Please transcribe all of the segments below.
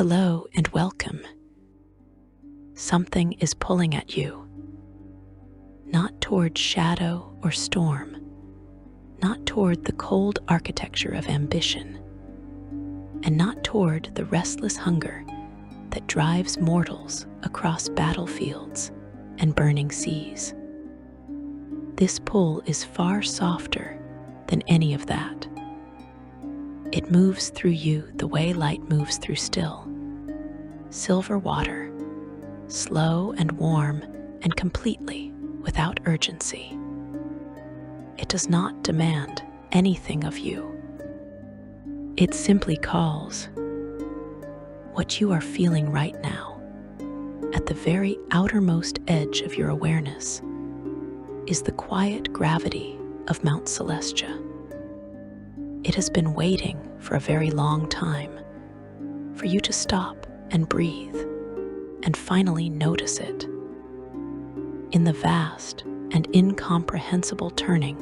Hello and welcome. Something is pulling at you, not toward shadow or storm, not toward the cold architecture of ambition, and not toward the restless hunger that drives mortals across battlefields and burning seas. This pull is far softer than any of that. It moves through you the way light moves through still, silver water, slow and warm and completely without urgency. It does not demand anything of you. It simply calls. What you are feeling right now, at the very outermost edge of your awareness, is the quiet gravity of Mount Celestia. It has been waiting for a very long time for you to stop and breathe and finally notice it. In the vast and incomprehensible turning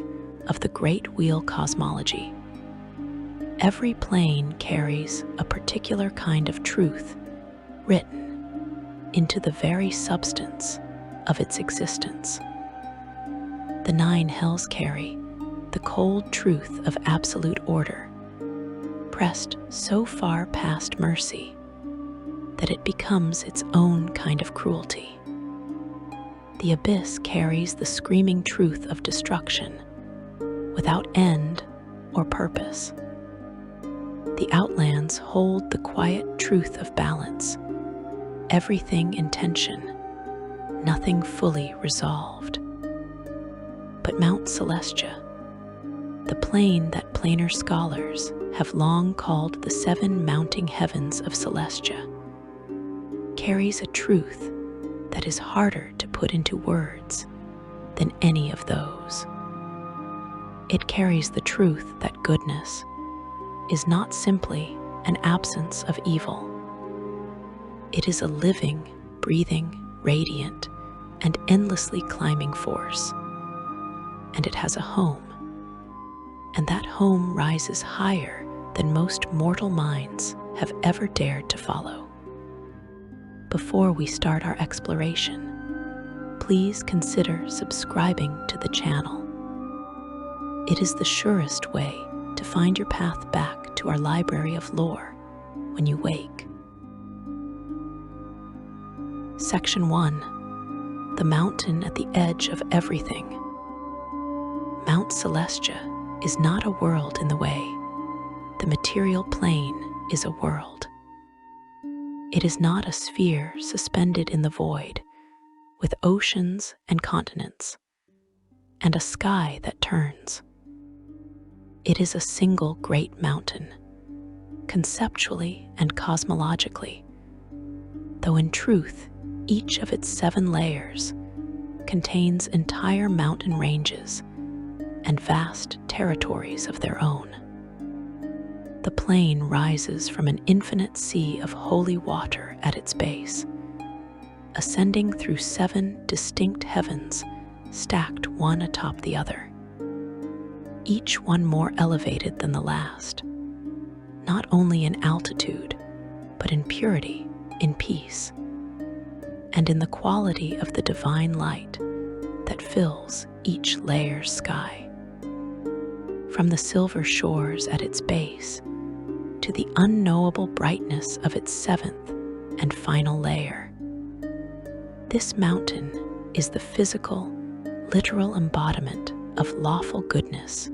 of the great wheel cosmology, every plane carries a particular kind of truth written into the very substance of its existence. The 9 hells carry the cold truth of absolute order, pressed so far past mercy that it becomes its own kind of cruelty. The abyss carries the screaming truth of destruction without end or purpose. The outlands hold the quiet truth of balance, everything in tension, nothing fully resolved. But Mount Celestia, the plane that planar scholars have long called the 7 mounting heavens of Celestia, carries a truth that is harder to put into words than any of those. It carries the truth that goodness is not simply an absence of evil. It is a living, breathing, radiant, and endlessly climbing force. And it has a home. And that home rises higher than most mortal minds have ever dared to follow. Before we start our exploration, please consider subscribing to the channel. It is the surest way to find your path back to our library of lore when you wake. Section 1. The mountain at the edge of everything. Mount Celestia is not a world in the way. The material plane is a world. It is not a sphere suspended in the void, with oceans and continents, and a sky that turns. It is a single great mountain, conceptually and cosmologically, though in truth, each of its 7 layers contains entire mountain ranges and vast territories of their own. The plain rises from an infinite sea of holy water at its base, ascending through 7 distinct heavens stacked one atop the other, each one more elevated than the last, not only in altitude, but in purity, in peace, and in the quality of the divine light that fills each layer's sky. From the silver shores at its base to the unknowable brightness of its 7th and final layer, this mountain is the physical, literal embodiment of lawful goodness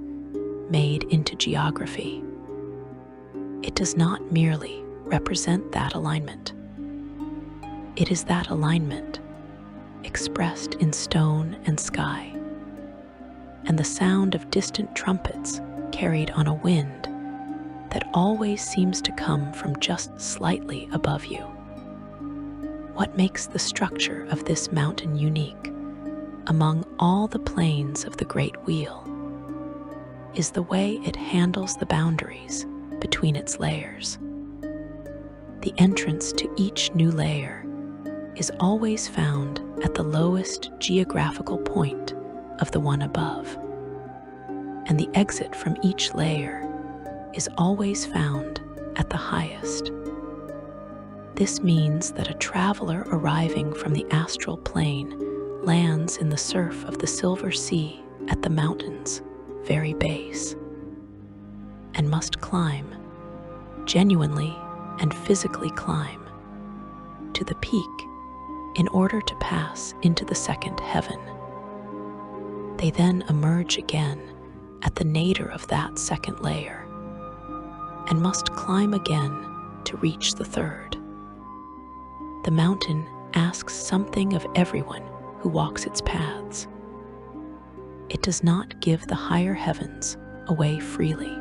made into geography. It does not merely represent that alignment. It is that alignment expressed in stone and sky, and the sound of distant trumpets carried on a wind that always seems to come from just slightly above you. What makes the structure of this mountain unique among all the planes of the Great Wheel is the way it handles the boundaries between its layers. The entrance to each new layer is always found at the lowest geographical point of the one above, and the exit from each layer is always found at the highest. This means that a traveler arriving from the astral plane lands in the surf of the Silver Sea at the mountain's very base, and must climb, genuinely and physically climb, to the peak in order to pass into the second heaven. They then emerge again at the nadir of that second layer, and must climb again to reach the third. The mountain asks something of everyone who walks its paths. It does not give the higher heavens away freely.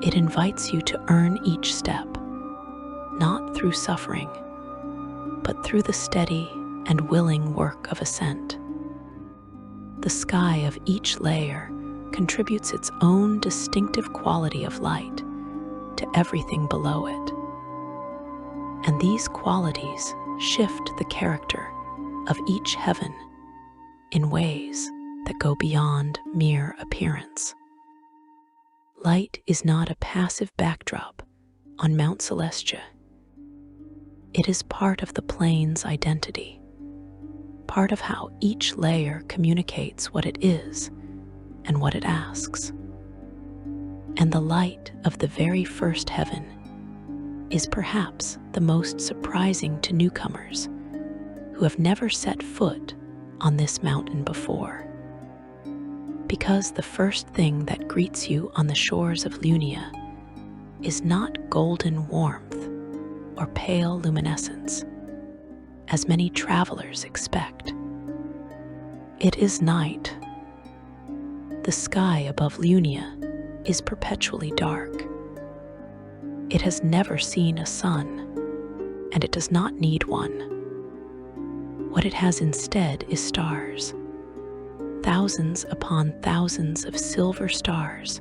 It invites you to earn each step, not through suffering, but through the steady and willing work of ascent. The sky of each layer contributes its own distinctive quality of light to everything below it. And these qualities shift the character of each heaven in ways that go beyond mere appearance. Light is not a passive backdrop on Mount Celestia. It is part of the plane's identity, part of how each layer communicates what it is and what it asks. And the light of the very first heaven is perhaps the most surprising to newcomers who have never set foot on this mountain before. Because the first thing that greets you on the shores of Lunia is not golden warmth or pale luminescence, as many travelers expect. It is night. The sky above Lunia is perpetually dark. It has never seen a sun, and it does not need one. What it has instead is stars, thousands upon thousands of silver stars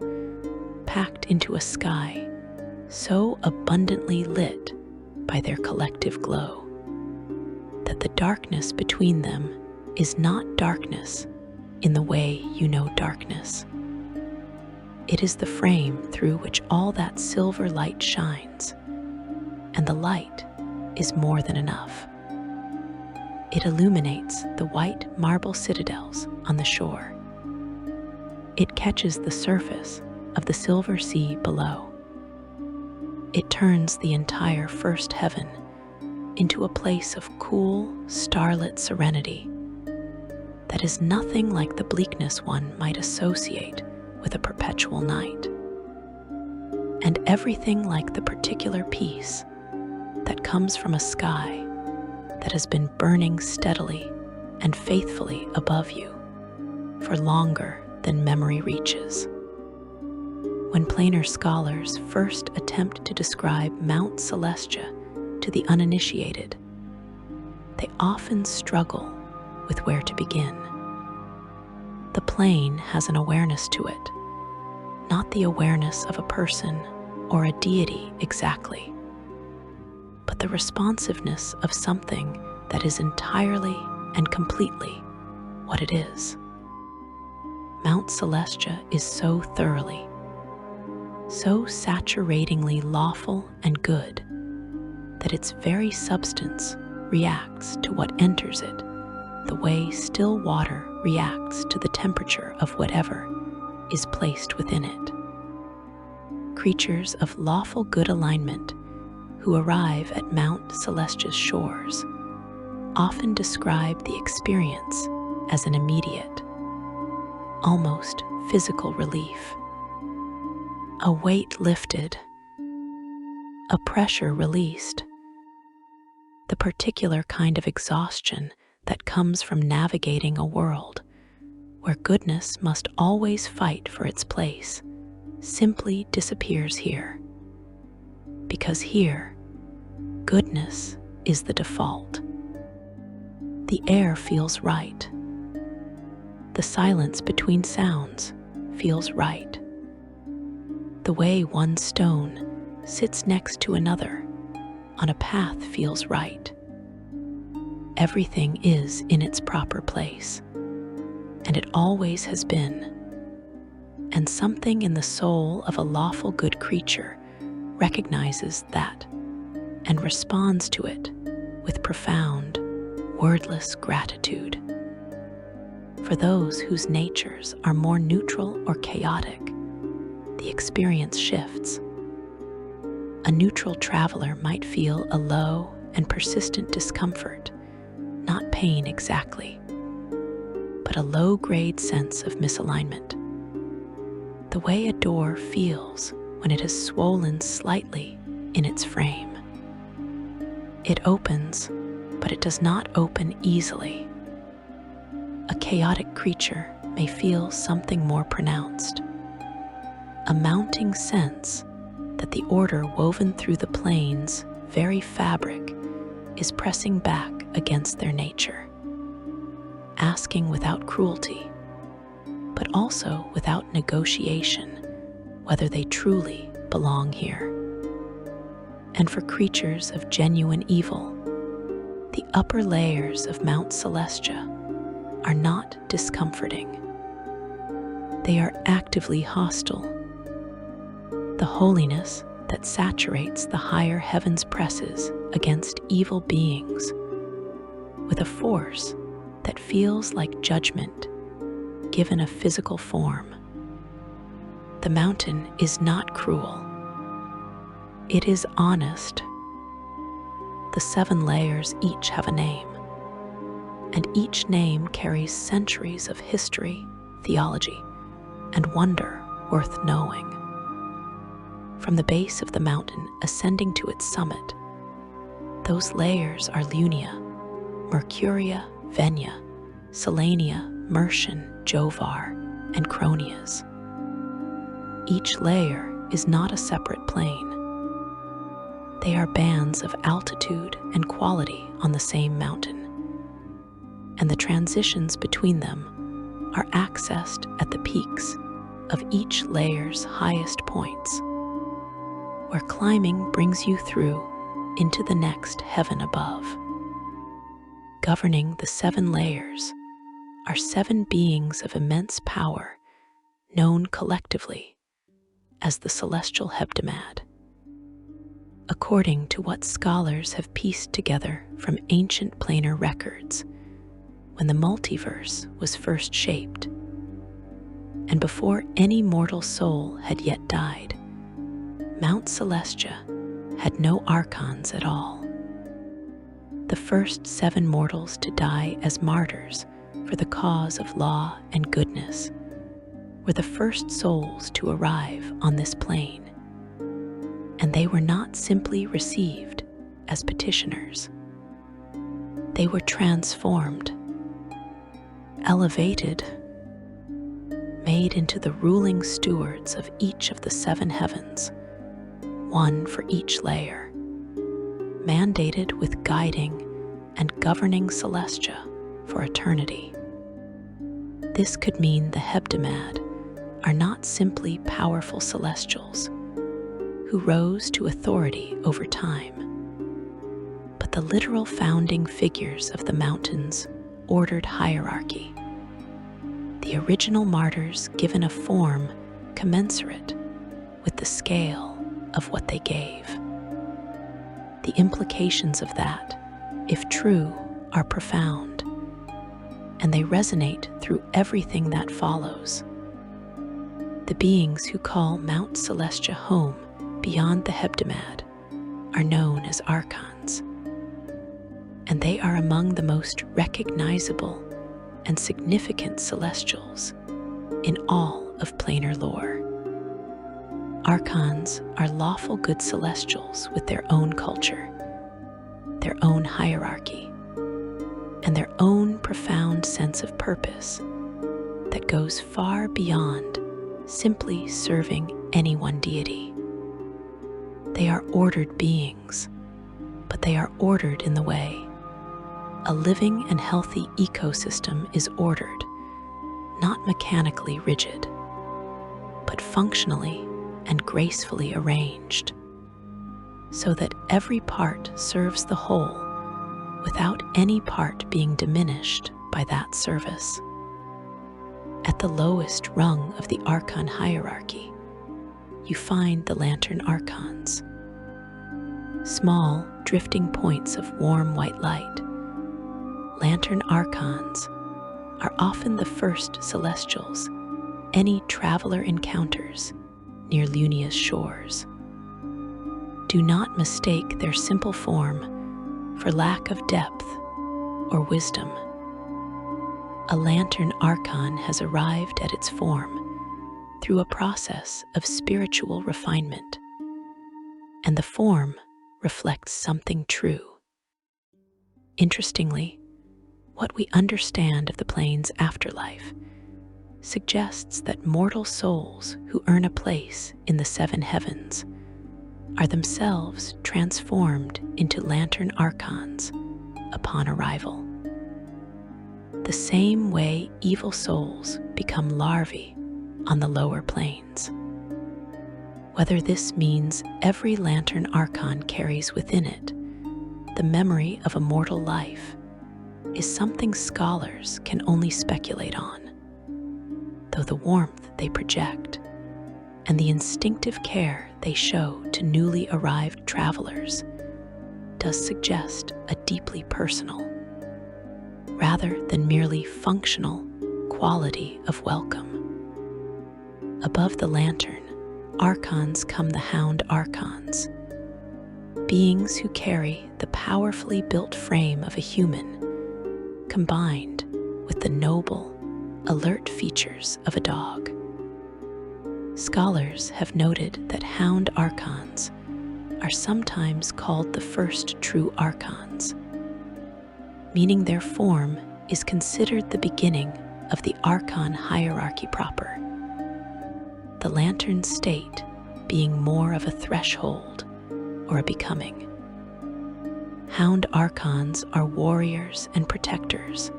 packed into a sky so abundantly lit by their collective glow that the darkness between them is not darkness in the way you know darkness. It is the frame through which all that silver light shines, and the light is more than enough. It illuminates the white marble citadels on the shore. It catches the surface of the Silver Sea below. It turns the entire first heaven into a place of cool, starlit serenity that is nothing like the bleakness one might associate with a perpetual night, and everything like the particular peace that comes from a sky that has been burning steadily and faithfully above you for longer than memory reaches. When planar scholars first attempt to describe Mount Celestia to the uninitiated, they often struggle with where to begin. The plane has an awareness to it, not the awareness of a person or a deity exactly, but the responsiveness of something that is entirely and completely what it is. Mount Celestia is so thoroughly, so saturatingly lawful and good that its very substance reacts to what enters it the way still water reacts to the temperature of whatever is placed within it. Creatures of lawful good alignment who arrive at Mount Celestia's shores often describe the experience as an immediate, almost physical relief. A weight lifted, a pressure released, the particular kind of exhaustion that comes from navigating a world where goodness must always fight for its place simply disappears here. Because here, goodness is the default. The air feels right. The silence between sounds feels right. The way one stone sits next to another on a path feels right. Everything is in its proper place, and it always has been. And something in the soul of a lawful good creature recognizes that and responds to it with profound, wordless gratitude. For those whose natures are more neutral or chaotic, the experience shifts. A neutral traveler might feel a low and persistent discomfort, not pain exactly, but a low-grade sense of misalignment. The way a door feels when it has swollen slightly in its frame. It opens, but it does not open easily. A chaotic creature may feel something more pronounced, a mounting sense that the order woven through the plane's very fabric is pressing back against their nature, asking without cruelty, but also without negotiation, whether they truly belong here. And for creatures of genuine evil, the upper layers of Mount Celestia are not discomforting. They are actively hostile. The holiness that saturates the higher heavens presses against evil beings with a force that feels like judgment given a physical form. The mountain is not cruel. It is honest. The 7 layers each have a name, and each name carries centuries of history, theology, and wonder worth knowing. From the base of the mountain ascending to its summit, those layers are Lunia, Mercuria, Venia, Selenia, Mertian, Jovar, and Cronias. Each layer is not a separate plane. They are bands of altitude and quality on the same mountain, and the transitions between them are accessed at the peaks of each layer's highest points, where climbing brings you through into the next heaven above. Governing the 7 layers are 7 beings of immense power known collectively as the celestial hebdomad. According to what scholars have pieced together from ancient planar records, when the multiverse was first shaped, and before any mortal soul had yet died, Mount Celestia had no archons at all. The first 7 mortals to die as martyrs for the cause of law and goodness were the first souls to arrive on this plane, and they were not simply received as petitioners. They were transformed, elevated, made into the ruling stewards of each of the 7 heavens, one for each layer, mandated with guiding and governing Celestia for eternity. This could mean the hebdomad are not simply powerful celestials who rose to authority over time, but the literal founding figures of the mountain's ordered hierarchy, the original martyrs given a form commensurate with the scale of what they gave. The implications of that, if true, are profound, and they resonate through everything that follows. The beings who call Mount Celestia home beyond the hebdomad are known as archons, and they are among the most recognizable and significant celestials in all of planar lore. Archons are lawful good celestials with their own culture, their own hierarchy, and their own profound sense of purpose that goes far beyond simply serving any one deity. They are ordered beings, but they are ordered in the way a living and healthy ecosystem is ordered, not mechanically rigid, but functionally and gracefully arranged, so that every part serves the whole without any part being diminished by that service. At the lowest rung of the archon hierarchy, you find the lantern archons. small, drifting points of warm white light. Lantern archons are often the first celestials any traveler encounters near Lunia's shores. Do not mistake their simple form for lack of depth or wisdom. A lantern archon has arrived at its form through a process of spiritual refinement, and the form reflects something true. Interestingly, what we understand of the plane's afterlife suggests that mortal souls who earn a place in the seven heavens are themselves transformed into lantern archons upon arrival. The same way evil souls become larvae on the lower planes. Whether this means every lantern archon carries within it the memory of a mortal life is something scholars can only speculate on, though the warmth they project and the instinctive care they show to newly arrived travelers does suggest a deeply personal, rather than merely functional, quality of welcome. Above the lantern archons come the hound archons, beings who carry the powerfully built frame of a human combined with the noble, alert features of a dog. Scholars have noted that hound archons are sometimes called the first true archons, meaning their form is considered the beginning of the archon hierarchy proper, the lantern state being more of a threshold or a becoming. Hound archons are warriors and protectors,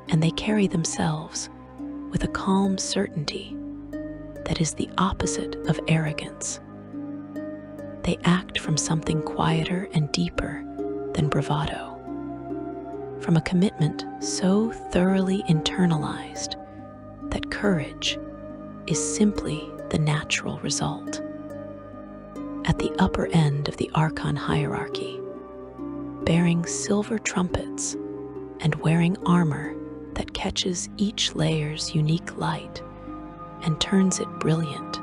and they carry themselves with a calm certainty that is the opposite of arrogance. They act from something quieter and deeper than bravado, from a commitment so thoroughly internalized that courage is simply the natural result. At the upper end of the archon hierarchy, bearing silver trumpets and wearing armor that catches each layer's unique light and turns it brilliant,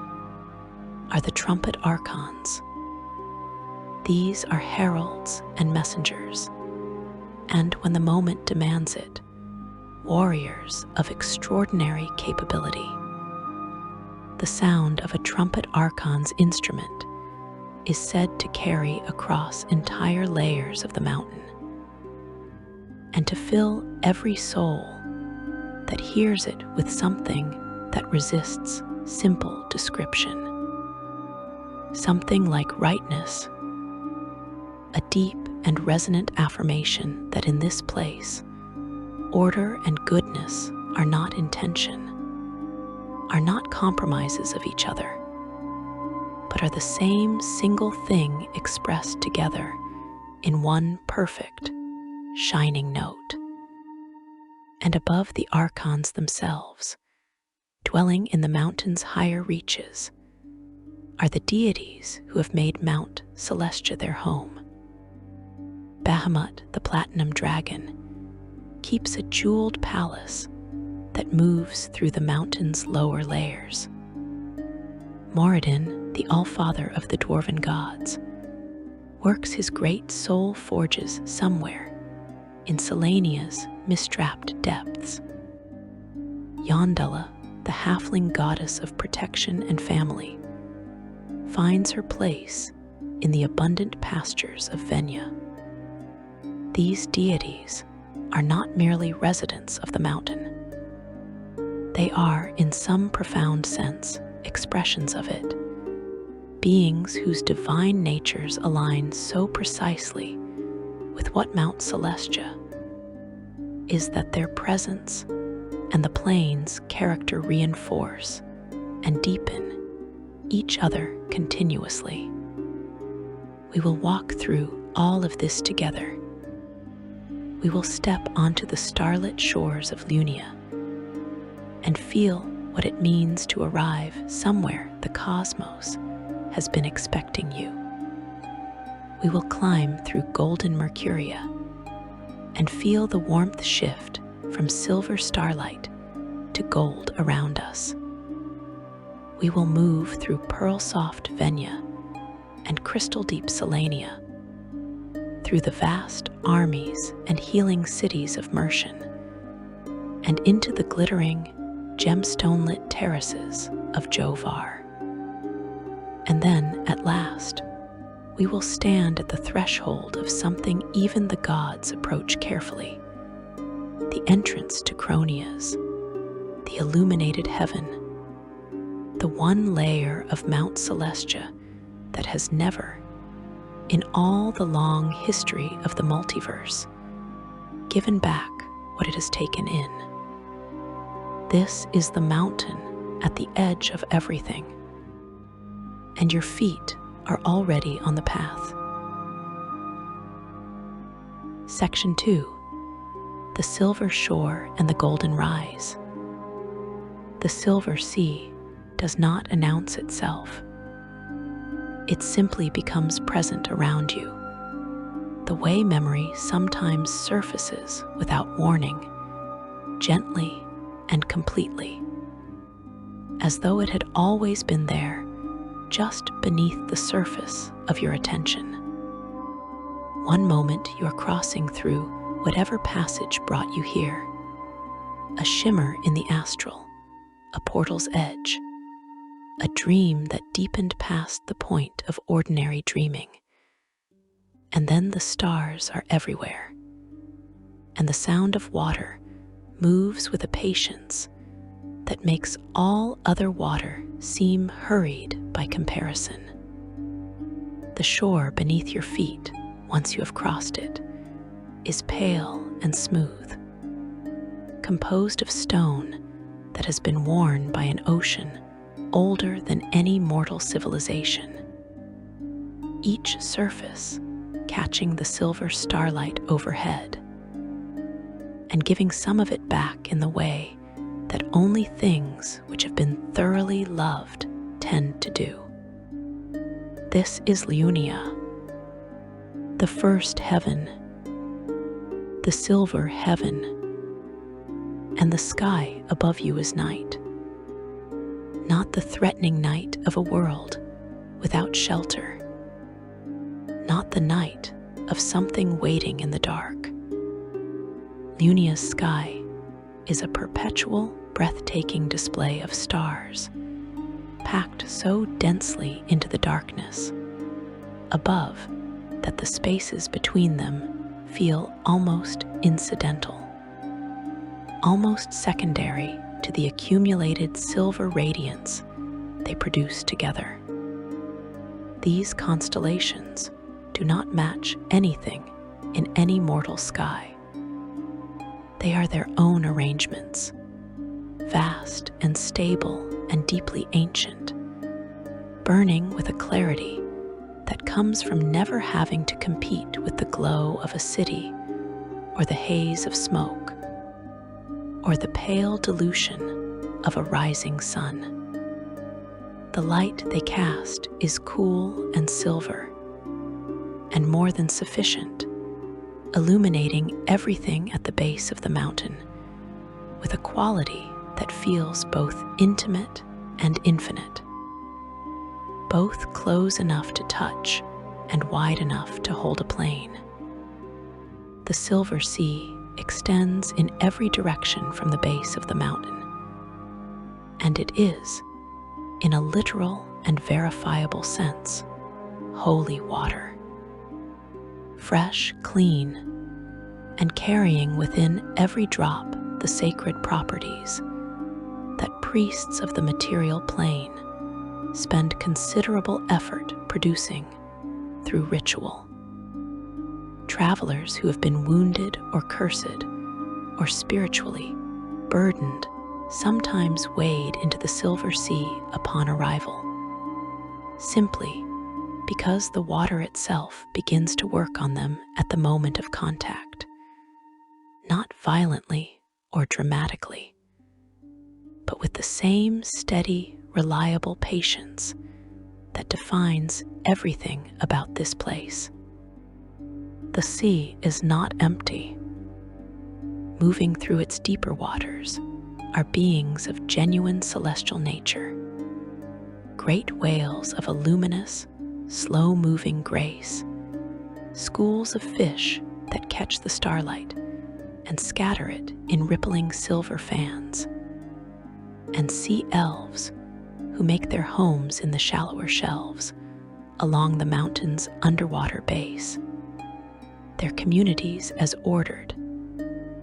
are the trumpet archons. These are heralds and messengers, and when the moment demands it, warriors of extraordinary capability. The sound of a trumpet archon's instrument is said to carry across entire layers of the mountain, and to fill every soul that hears it with something that resists simple description. Something like rightness, a deep and resonant affirmation that in this place, order and goodness are not in tension, are not compromises of each other, but are the same single thing expressed together in one perfect, shining note. And above the archons themselves, dwelling in the mountain's higher reaches, are the deities who have made Mount Celestia their home. Bahamut, the platinum dragon, keeps a jeweled palace that moves through the mountain's lower layers. Moradin, the Allfather of the dwarven gods, works his great soul forges somewhere in Selenia's mistrapped depths. Yondala, the halfling goddess of protection and family, finds her place in the abundant pastures of Venya. These deities are not merely residents of the mountain. They are, in some profound sense, expressions of it, beings whose divine natures align so precisely with what Mount Celestia is that their presence and the plane's character reinforce and deepen each other continuously. We will walk through all of this together. We will step onto the starlit shores of Lunia and feel what it means to arrive somewhere the cosmos has been expecting you. we will climb through golden mercuria and feel the warmth shift from silver starlight to gold around us. We will move through pearl-soft Venya and crystal-deep Selenia, through the vast armies and healing cities of Mercian, and into the glittering, gemstone-lit terraces of Jovar. And then, at last, we will stand at the threshold of something even the gods approach carefully, the entrance to Cronias, the illuminated heaven, the one layer of Mount Celestia that has never, in all the long history of the multiverse, given back what it has taken in. This is the mountain at the edge of everything, and your feet are already on the path. Section 2. The Silver Shore and the Golden Rise. The Silver Sea does not announce itself. It simply becomes present around you, the way memory sometimes surfaces without warning, gently and completely, as though it had always been there, just beneath the surface of your attention. One moment you are crossing through whatever passage brought you here, a shimmer in the astral, a portal's edge, a dream that deepened past the point of ordinary dreaming. And then the stars are everywhere, and the sound of water moves with a patience that makes all other water seem hurried by comparison. The shore beneath your feet, once you have crossed it, is pale and smooth, composed of stone that has been worn by an ocean older than any mortal civilization. Each surface catching the silver starlight overhead and giving some of it back in the way that only things which have been thoroughly loved tend to do. This is Lunia, the first heaven, the silver heaven, and the sky above you is night. Not the threatening night of a world without shelter, not the night of something waiting in the dark. Lunia's sky is a perpetual, breathtaking display of stars, packed so densely into the darkness above that the spaces between them feel almost incidental, almost secondary to the accumulated silver radiance they produce together. These constellations do not match anything in any mortal sky. They are their own arrangements, vast and stable and deeply ancient, burning with a clarity that comes from never having to compete with the glow of a city or the haze of smoke or the pale dilution of a rising sun. The light they cast is cool and silver, and more than sufficient, illuminating everything at the base of the mountain with a quality that feels both intimate and infinite, both close enough to touch and wide enough to hold a plane. The Silver Sea extends in every direction from the base of the mountain, and it is, in a literal and verifiable sense, holy water. Fresh, clean, and carrying within every drop the sacred properties that priests of the material plane spend considerable effort producing through ritual. Travelers who have been wounded or cursed, or spiritually burdened, sometimes wade into the Silver Sea upon arrival, simply because the water itself begins to work on them at the moment of contact, not violently or dramatically, but with the same steady, reliable patience that defines everything about this place. The sea is not empty. Moving through its deeper waters are beings of genuine celestial nature, great whales of a luminous, slow-moving grace, schools of fish that catch the starlight and scatter it in rippling silver fans, and sea elves who make their homes in the shallower shelves along the mountain's underwater base, their communities as ordered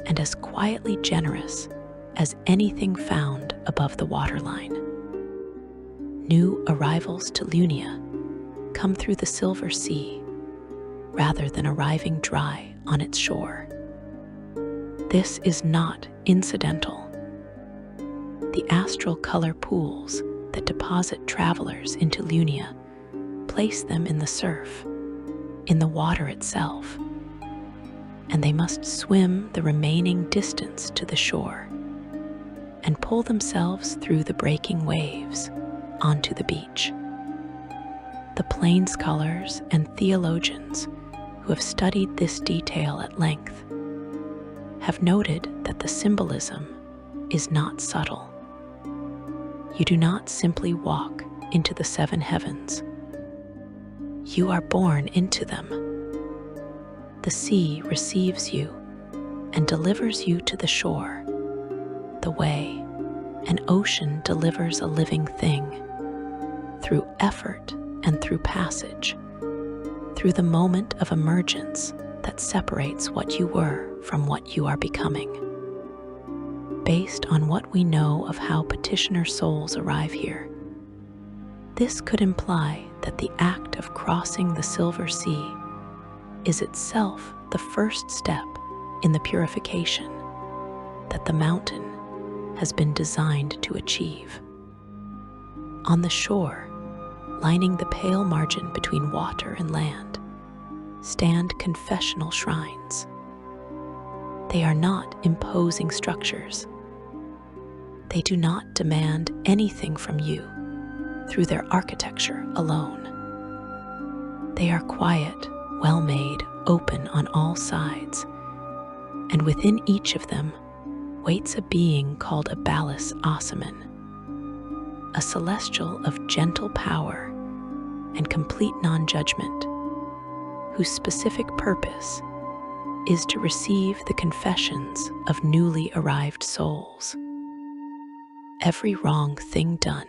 and as quietly generous as anything found above the waterline. New arrivals to Lunia come through the silver sea rather than arriving dry on its shore. This is not incidental. The astral color pools that deposit travelers into Lunia place them in the surf, in the water itself, and they must swim the remaining distance to the shore and pull themselves through the breaking waves onto the beach. The plain scholars and theologians who have studied this detail at length have noted that the symbolism is not subtle. You do not simply walk into the seven heavens. You are born into them. The sea receives you and delivers you to the shore, the way an ocean delivers a living thing, through effort and through passage, through the moment of emergence that separates what you were from what you are becoming. Based on what we know of how petitioner souls arrive here, this could imply that the act of crossing the Silver Sea is itself the first step in the purification that the mountain has been designed to achieve. On the shore, lining the pale margin between water and land, stand confessional shrines. They are not imposing structures. They do not demand anything from you through their architecture alone. They are quiet, well-made, open on all sides, and within each of them waits a being called a Balis Asaman, a celestial of gentle power and complete non-judgment, whose specific purpose is to receive the confessions of newly arrived souls. Every wrong thing done,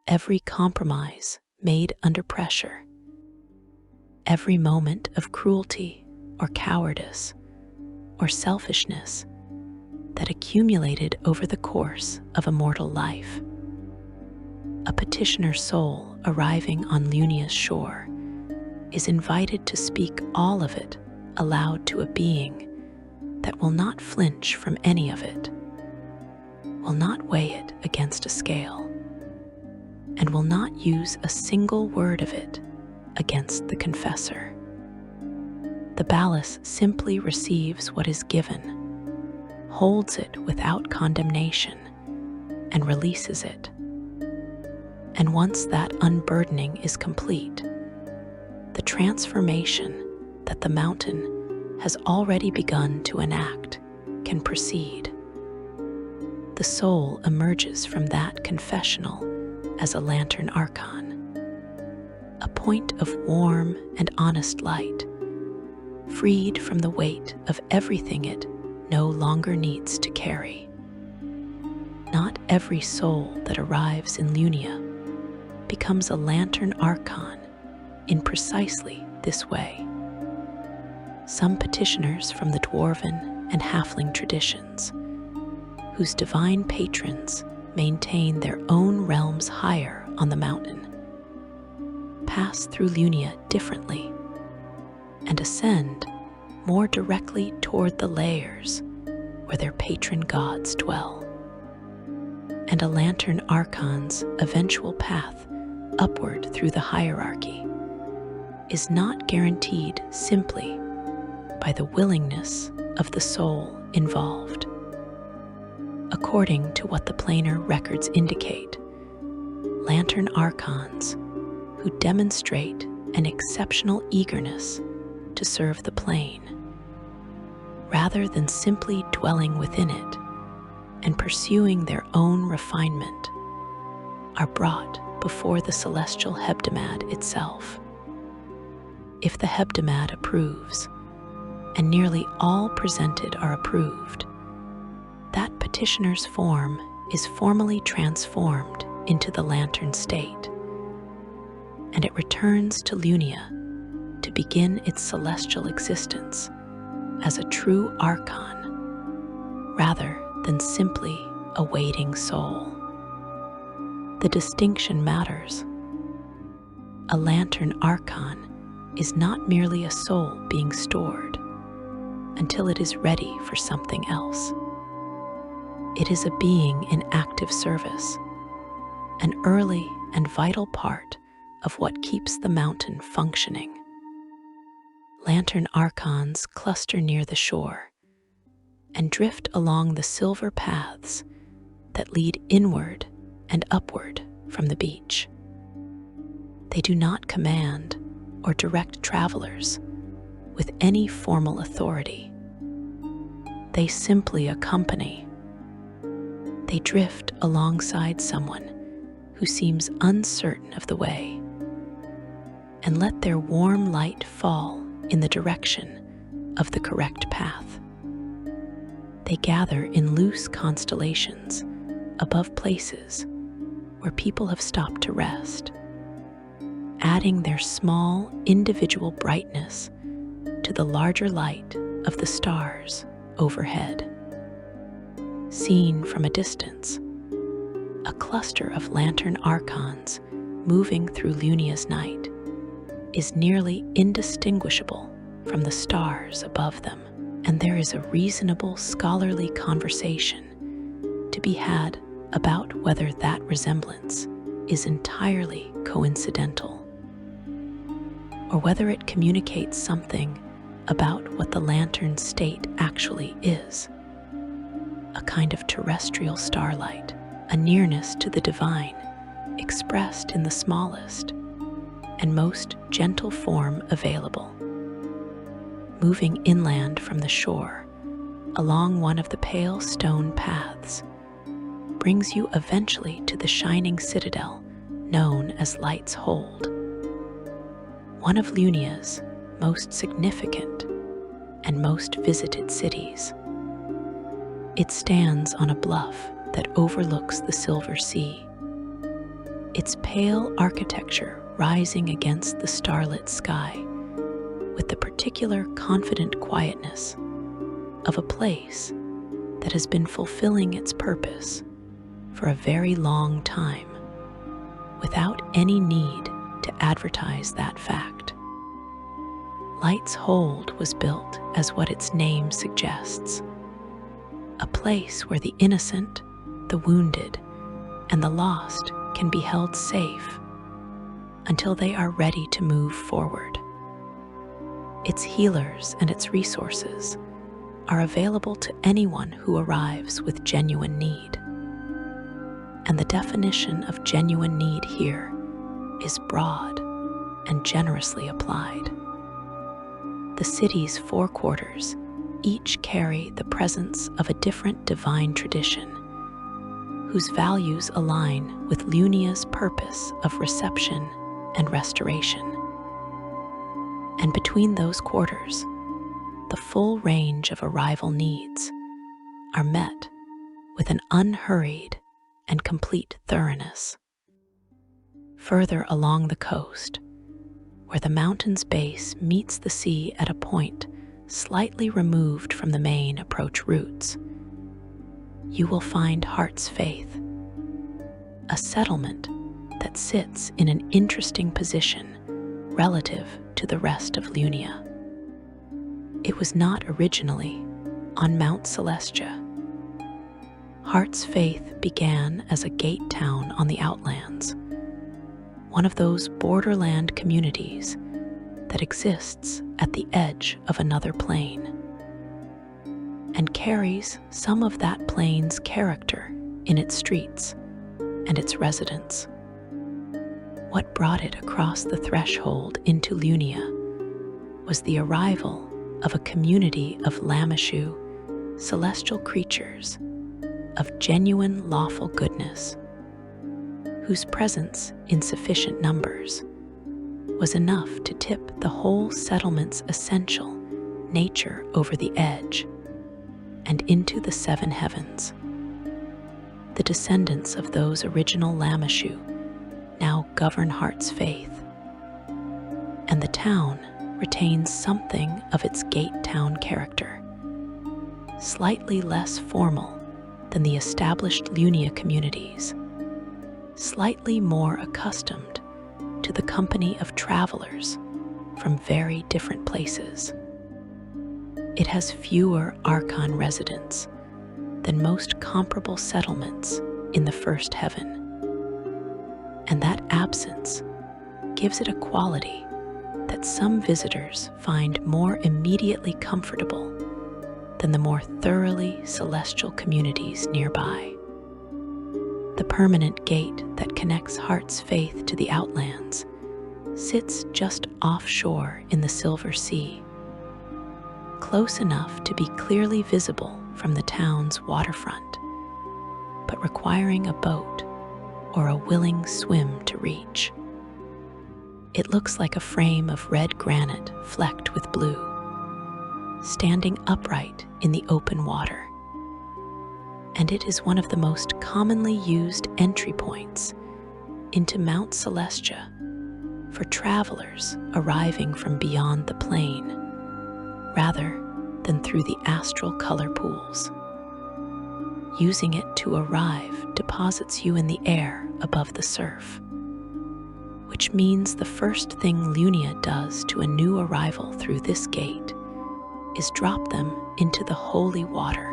every compromise made under pressure, every moment of cruelty or cowardice or selfishness that accumulated over the course of a mortal life. A petitioner soul arriving on Lunia's shore is invited to speak all of it aloud to a being that will not flinch from any of it, will not weigh it against a scale, and will not use a single word of it against the confessor. The Balis simply receives what is given, holds it without condemnation, and releases it. And once that unburdening is complete, the transformation that the mountain has already begun to enact can proceed. The soul emerges from that confessional as a lantern archon, a point of warm and honest light, freed from the weight of everything it no longer needs to carry. Not every soul that arrives in Lunia becomes a lantern archon in precisely this way. Some petitioners from the dwarven and halfling traditions, whose divine patrons maintain their own realms higher on the mountain, pass through Lunia differently and ascend more directly toward the layers where their patron gods dwell. And a lantern archon's eventual path upward through the hierarchy is not guaranteed simply by the willingness of the soul involved. According to what the planar records indicate, lantern archons who demonstrate an exceptional eagerness to serve the plane, rather than simply dwelling within it and pursuing their own refinement, are brought before the celestial hebdomad itself. If the hebdomad approves, and nearly all presented are approved, that petitioner's form is formally transformed into the lantern state, and it returns to Lunia to begin its celestial existence as a true archon, rather than simply a waiting soul. The distinction matters. A lantern archon is not merely a soul being stored until it is ready for something else. It is a being in active service, an early and vital part of what keeps the mountain functioning. Lantern archons cluster near the shore and drift along the silver paths that lead inward and upward from the beach. They do not command or direct travelers with any formal authority. They simply accompany. They drift alongside someone who seems uncertain of the way, and let their warm light fall in the direction of the correct path. They gather in loose constellations above places where people have stopped to rest, adding their small individual brightness to the larger light of the stars overhead. Seen from a distance, a cluster of lantern archons moving through Lunia's night is nearly indistinguishable from the stars above them, and there is a reasonable scholarly conversation to be had about whether that resemblance is entirely coincidental, or whether it communicates something about what the lantern state actually is: a kind of terrestrial starlight, a nearness to the divine expressed in the smallest and most gentle form available. Moving inland from the shore, along one of the pale stone paths, brings you eventually to the shining citadel known as Light's Hold, one of Lunia's most significant and most visited cities. It stands on a bluff that overlooks the silver sea, its pale architecture rising against the starlit sky with the particular confident quietness of a place that has been fulfilling its purpose for a very long time, without any need to advertise that fact. Light's Hold was built as what its name suggests: a place where the innocent, the wounded, and the lost can be held safe until they are ready to move forward. Its healers and its resources are available to anyone who arrives with genuine need. And the definition of genuine need here is broad and generously applied. The city's four quarters each carry the presence of a different divine tradition, whose values align with Lunia's purpose of reception and restoration. And between those quarters, the full range of arrival needs are met with an unhurried and complete thoroughness. Further along the coast, where the mountain's base meets the sea at a point slightly removed from the main approach routes, you will find Heart's Faith, a settlement that sits in an interesting position relative to the rest of Lunia. It was not originally on Mount Celestia. Heart's Faith began as a gate town on the Outlands, one of those borderland communities that exists at the edge of another plane, and carries some of that plane's character in its streets and its residents. What brought it across the threshold into Lunia was the arrival of a community of Lamashu, celestial creatures of genuine lawful goodness, whose presence in sufficient numbers was enough to tip the whole settlement's essential nature over the edge and into the seven heavens. The descendants of those original Lamashu now govern Heart's faith, and the town retains something of its gate town character, slightly less formal than the established Lunia communities, slightly more accustomed to the company of travelers from very different places. It has fewer Archon residents than most comparable settlements in the first heaven, and that absence gives it a quality that some visitors find more immediately comfortable than the more thoroughly celestial communities nearby. The permanent gate that connects Heart's faith to the Outlands sits just offshore in the Silver Sea, close enough to be clearly visible from the town's waterfront, but requiring a boat or a willing swim to reach. It looks like a frame of red granite flecked with blue, standing upright in the open water. And it is one of the most commonly used entry points into Mount Celestia for travelers arriving from beyond the plane, rather than through the astral color pools. Using it to arrive deposits you in the air above the surf, which means the first thing Lunia does to a new arrival through this gate is drop them into the holy water,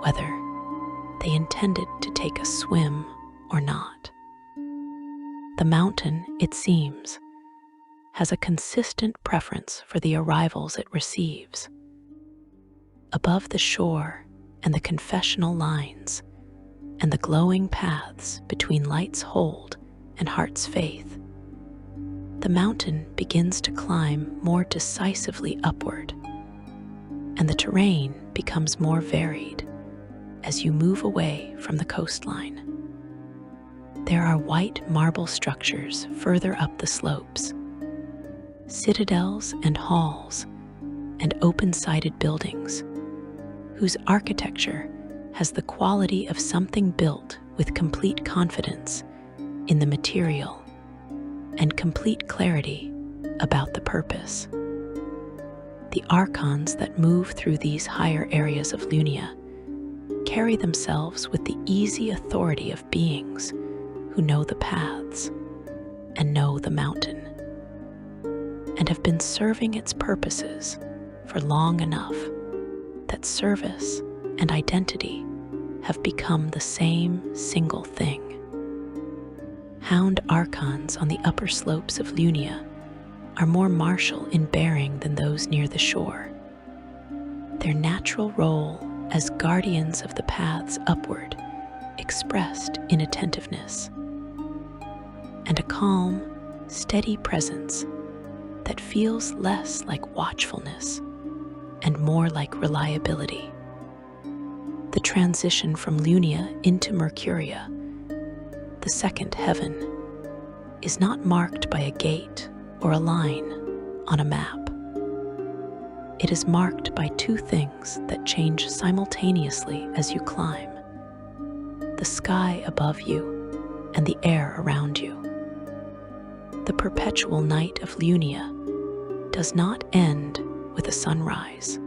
whether they intended to take a swim or not. The mountain, it seems, has a consistent preference for the arrivals it receives. Above the shore and the confessional lines and the glowing paths between Light's Hold and Heart's Faith, the mountain begins to climb more decisively upward, and the terrain becomes more varied as you move away from the coastline. There are white marble structures further up the slopes, citadels and halls, and open-sided buildings whose architecture has the quality of something built with complete confidence in the material and complete clarity about the purpose. The archons that move through these higher areas of Lunia carry themselves with the easy authority of beings who know the paths and know the mountain, and have been serving its purposes for long enough that service and identity have become the same single thing. Hound archons on the upper slopes of Lunia are more martial in bearing than those near the shore. Their natural role as guardians of the paths upward expressed in attentiveness, and a calm, steady presence that feels less like watchfulness and more like reliability. The transition from Lunia into Mercuria, the second heaven, is not marked by a gate or a line on a map. It is marked by two things that change simultaneously as you climb: the sky above you and the air around you. The perpetual night of Lunia does not end with a sunrise.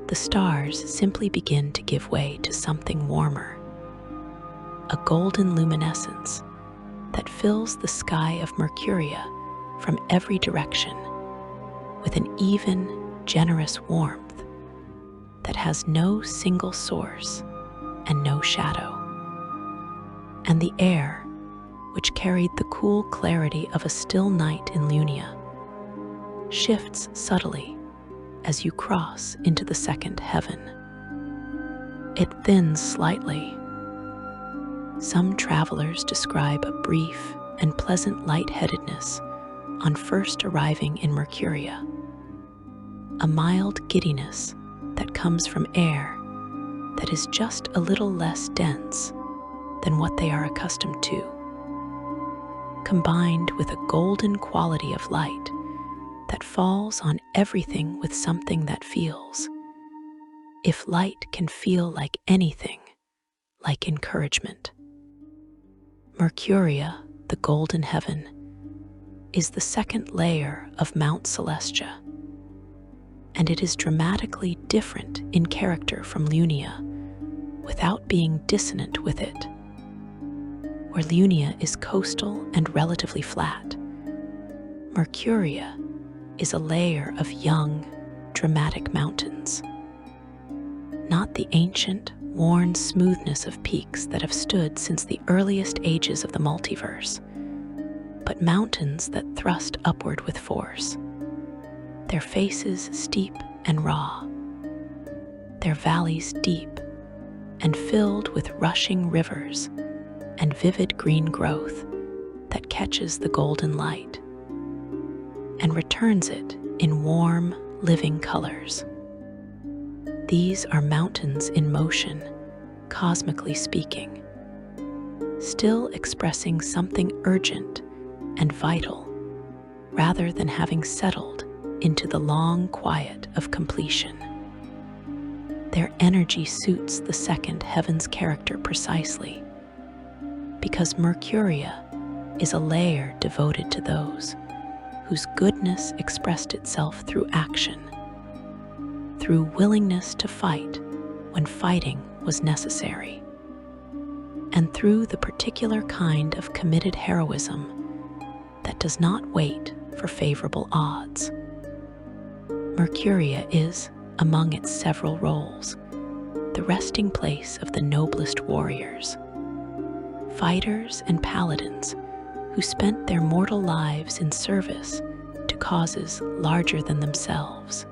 The stars simply begin to give way to something warmer, a golden luminescence that fills the sky of Mercuria from every direction with an even, generous warmth that has no single source and no shadow. And the air, which carried the cool clarity of a still night in Lunia, shifts subtly as you cross into the second heaven. It thins slightly. Some travelers describe a brief and pleasant lightheadedness on first arriving in Mercuria, a mild giddiness that comes from air that is just a little less dense than what they are accustomed to, combined with a golden quality of light that falls on everything with something that feels, if light can feel like anything, like encouragement. Mercuria, the golden heaven, is the second layer of Mount Celestia, and it is dramatically different in character from Lunia without being dissonant with it. Where Lunia is coastal and relatively flat, Mercuria is a layer of young, dramatic mountains. Not the ancient, worn smoothness of peaks that have stood since the earliest ages of the multiverse, but mountains that thrust upward with force, their faces steep and raw, their valleys deep and filled with rushing rivers and vivid green growth that catches the golden light and returns it in warm, living colors. These are mountains in motion, cosmically speaking, still expressing something urgent and vital rather than having settled into the long quiet of completion. Their energy suits the second heaven's character precisely, because Mercuria is a layer devoted to those whose goodness expressed itself through action, through willingness to fight when fighting was necessary, and through the particular kind of committed heroism that does not wait for favorable odds. Mercuria is, among its several roles, the resting place of the noblest warriors, fighters and paladins who spent their mortal lives in service to causes larger than themselves,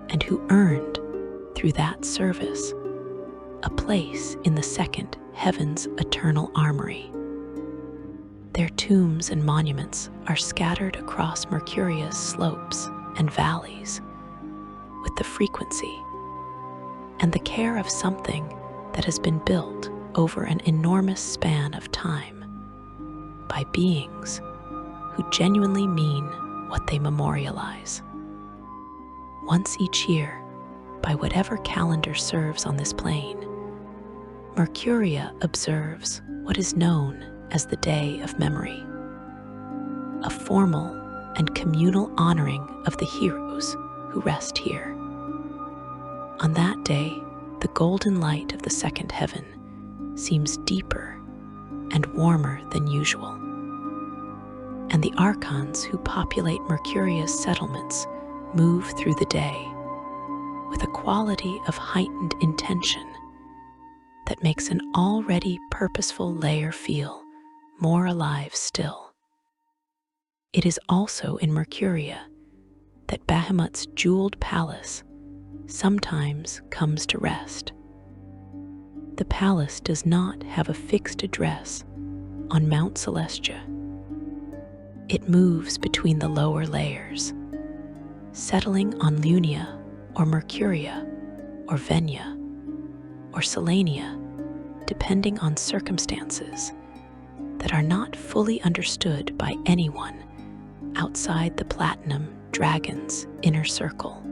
and who earned, through that service, a place in the second heaven's eternal armory. Their tombs and monuments are scattered across Mercuria's slopes and valleys with the frequency and the care of something that has been built over an enormous span of time by beings who genuinely mean what they memorialize. Once each year, by whatever calendar serves on this plane, Mercuria observes what is known as the Day of Memory, a formal and communal honoring of the heroes who rest here. On that day, the golden light of the second heaven seems deeper and warmer than usual, and the archons who populate Mercuria's settlements move through the day with a quality of heightened intention that makes an already purposeful layer feel more alive still. It is also in Mercuria that Bahamut's jeweled palace sometimes comes to rest. The palace does not have a fixed address on Mount Celestia. It moves between the lower layers, settling on Lunia or Mercuria or Venia or Selenia, depending on circumstances that are not fully understood by anyone outside the Platinum Dragon's inner circle.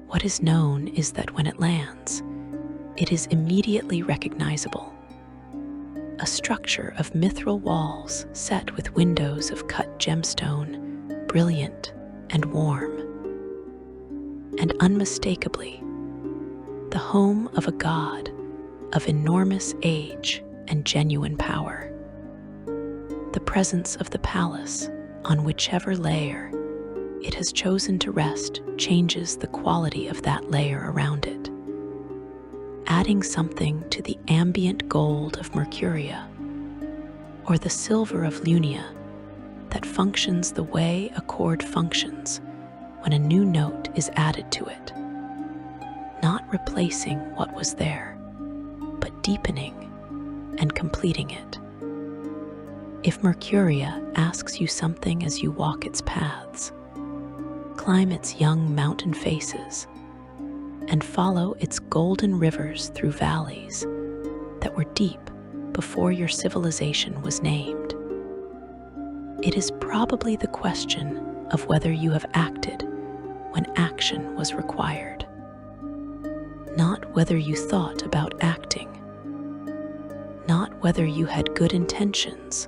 What is known is that when it lands, it is immediately recognizable. A structure of mithril walls set with windows of cut gemstone, brilliant and warm, and unmistakably the home of a god of enormous age and genuine power. The presence of the palace on whichever layer it has chosen to rest changes the quality of that layer around it, adding something to the ambient gold of Mercuria or the silver of Lunia that functions the way a chord functions when a new note is added to it, not replacing what was there, but deepening and completing it. If Mercuria asks you something as you walk its paths, climb its young mountain faces and follow its golden rivers through valleys that were deep before your civilization was named. It is probably the question of whether you have acted when action was required, not whether you thought about acting, not whether you had good intentions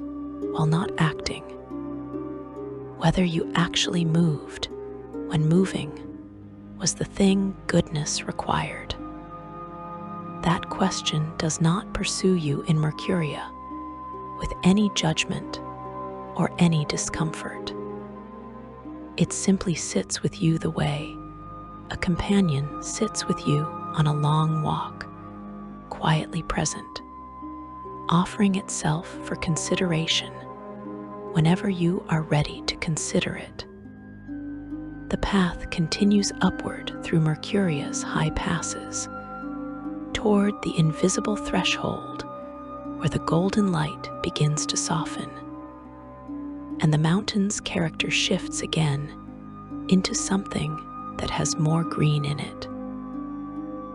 while not acting, whether you actually moved when moving was the thing goodness required. That question does not pursue you in Mercuria with any judgment or any discomfort. It simply sits with you the way a companion sits with you on a long walk, quietly present, offering itself for consideration whenever you are ready to consider it. The path continues upward through Mercuria's high passes, toward the invisible threshold where the golden light begins to soften, and the mountain's character shifts again into something that has more green in it,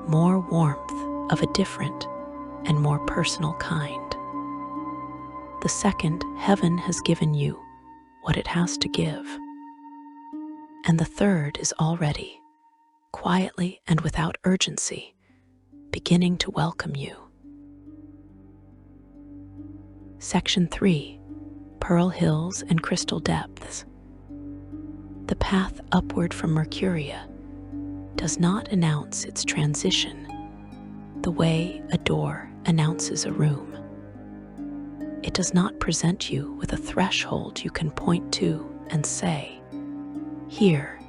more warmth of a different and more personal kind. The second heaven has given you what it has to give, and the third is already, quietly and without urgency, beginning to welcome you. Section 3. Pearl Hills and Crystal Depths. The path upward from Mercuria does not announce its transition the way a door announces a room. It does not present you with a threshold you can point to and say, "Here,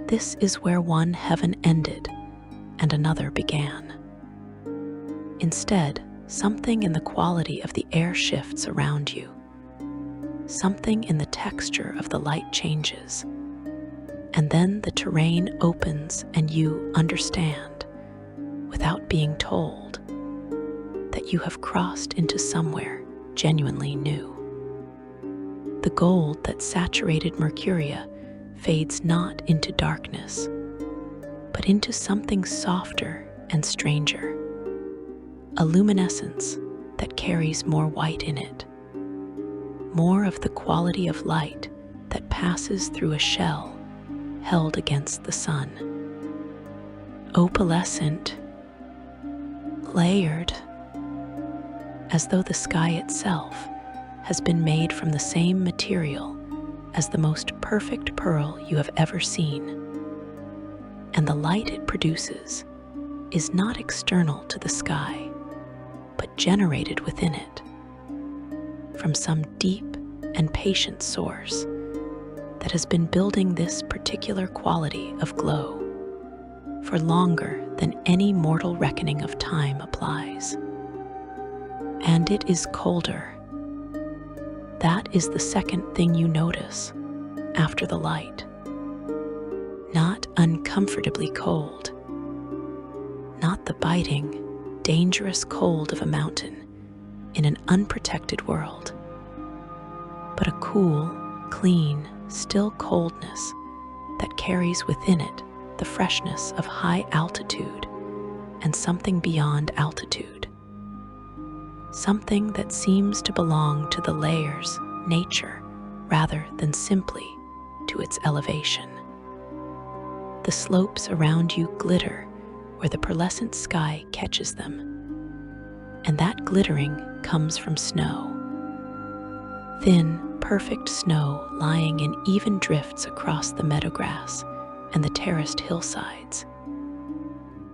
this is where one heaven ended and another began." Instead, something in the quality of the air shifts around you. Something in the texture of the light changes, and then the terrain opens and you understand, without being told, that you have crossed into somewhere genuinely new. The gold that saturated Mercuria fades not into darkness, but into something softer and stranger, a luminescence that carries more white in it, more of the quality of light that passes through a shell held against the sun. Opalescent, layered, as though the sky itself has been made from the same material as the most perfect pearl you have ever seen. And the light it produces is not external to the sky, but generated within it, from some deep and patient source that has been building this particular quality of glow for longer than any mortal reckoning of time applies. And it is colder. That is the second thing you notice after the light. Not uncomfortably cold, not the biting, dangerous cold of a mountain in an unprotected world, but a cool, clean, still coldness that carries within it the freshness of high altitude and something beyond altitude. Something that seems to belong to the layer's nature rather than simply to its elevation. The slopes around you glitter where the pearlescent sky catches them, and that glittering comes from snow. Thin, perfect snow lying in even drifts across the meadowgrass and the terraced hillsides,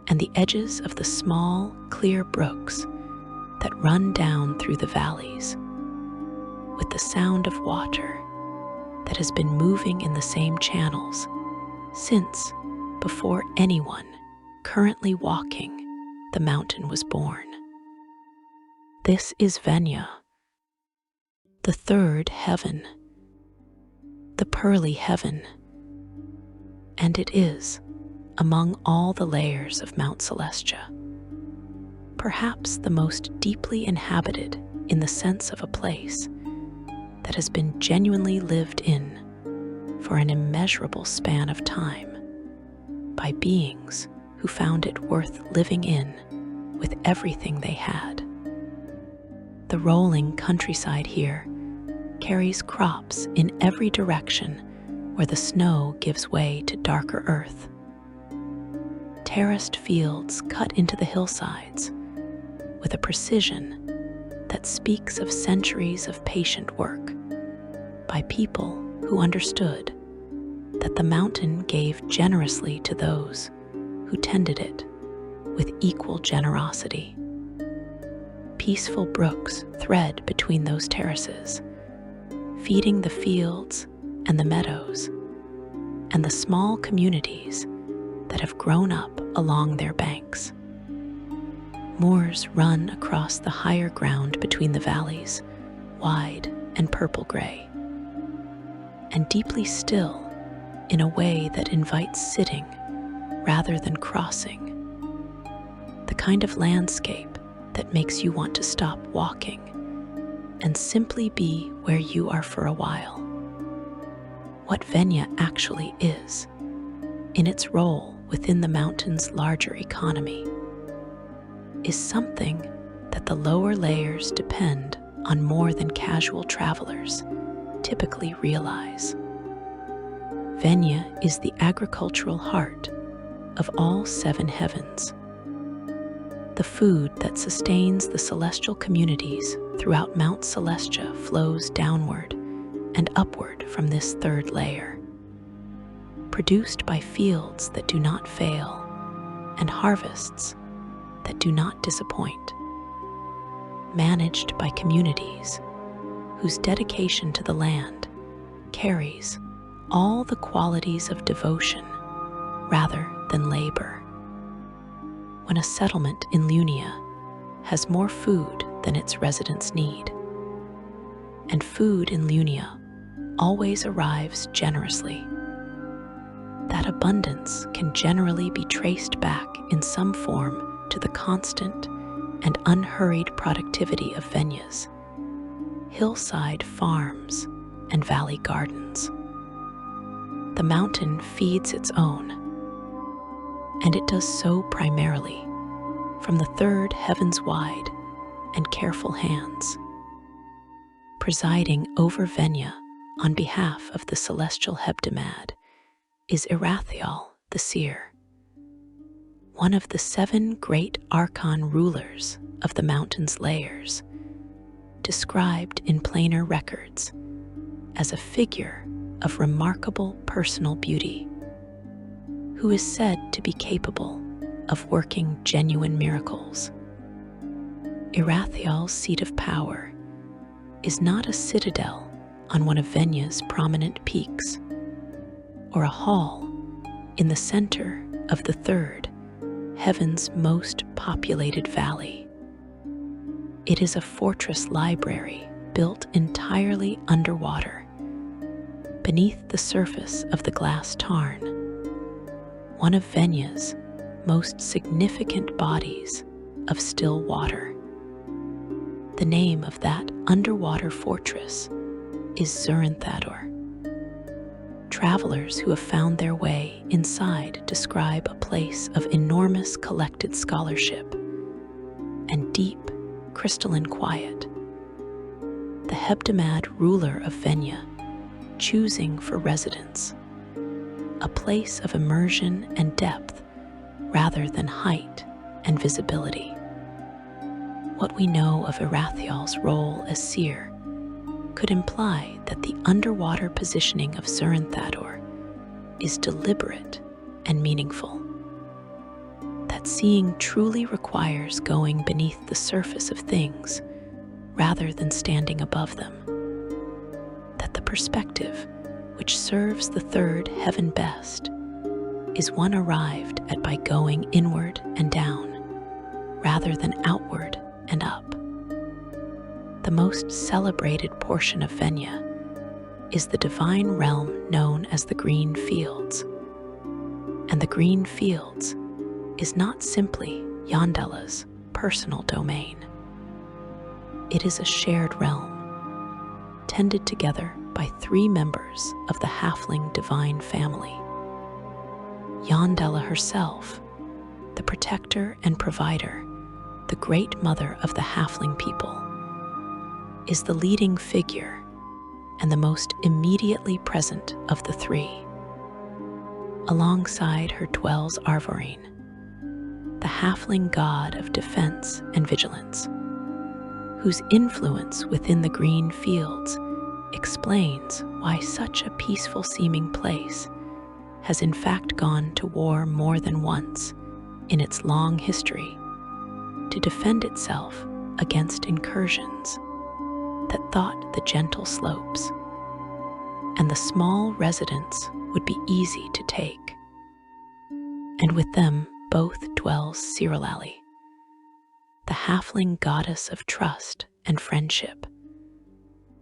and the edges of the small, clear brooks that run down through the valleys, with the sound of water that has been moving in the same channels since before anyone currently walking the mountain was born. This is Venya, the third heaven, the pearly heaven, and it is, among all the layers of Mount Celestia, perhaps the most deeply inhabited in the sense of a place that has been genuinely lived in for an immeasurable span of time by beings who found it worth living in with everything they had. The rolling countryside here carries crops in every direction where the snow gives way to darker earth. Terraced fields cut into the hillsides with a precision that speaks of centuries of patient work by people who understood that the mountain gave generously to those who tended it with equal generosity. Peaceful brooks thread between those terraces, feeding the fields and the meadows and the small communities that have grown up along their banks. Moors run across the higher ground between the valleys, wide and purple-gray, and deeply still in a way that invites sitting rather than crossing. The kind of landscape that makes you want to stop walking and simply be where you are for a while. What Venya actually is, in its role within the mountain's larger economy, is something that the lower layers depend on more than casual travelers typically realize. Venya is the agricultural heart of all seven heavens, the food that sustains the celestial communities throughout Mount Celestia flows downward and upward from this third layer, produced by fields that do not fail and harvests that do not disappoint, managed by communities whose dedication to the land carries all the qualities of devotion rather than labor. When a settlement in Lunia has more food than its residents need, and food in Lunia always arrives generously, that abundance can generally be traced back in some form to the constant and unhurried productivity of Venya's hillside farms and valley gardens. The mountain feeds its own, and it does so primarily from the third heavens wide and careful hands. Presiding over Venya on behalf of the celestial hebdomad is Irathiel the seer, one of the seven great archon rulers of the mountain's layers, described in plainer records as a figure of remarkable personal beauty, who is said to be capable of working genuine miracles. Irathiel's seat of power is not a citadel on one of Venya's prominent peaks, or a hall in the center of the third heaven's most populated valley. It is a fortress library built entirely underwater, beneath the surface of the glass tarn, one of Venya's most significant bodies of still water. The name of that underwater fortress is Zurinthador. Travelers who have found their way inside describe a place of enormous collected scholarship and deep, crystalline quiet. The hebdomad ruler of Venya choosing for residence a place of immersion and depth rather than height and visibility. What we know of Irathiel's role as seer could imply that the underwater positioning of Zurinthador is deliberate and meaningful, that seeing truly requires going beneath the surface of things rather than standing above them, that the perspective which serves the third heaven best is one arrived at by going inward and down rather than outward and up. The most celebrated portion of Venya is the divine realm known as the Green Fields. And the Green Fields is not simply Yondella's personal domain. It is a shared realm, tended together by 3 members of the halfling divine family. Yondella herself, the protector and provider, the great mother of the halfling people, is the leading figure and the most immediately present of the 3. Alongside her dwells Arvorine, the halfling god of defense and vigilance, whose influence within the green fields explains why such a peaceful-seeming place has in fact gone to war more than once in its long history to defend itself against incursions that thought the gentle slopes and the small residence would be easy to take. And with them both dwells Cirillali, the halfling goddess of trust and friendship,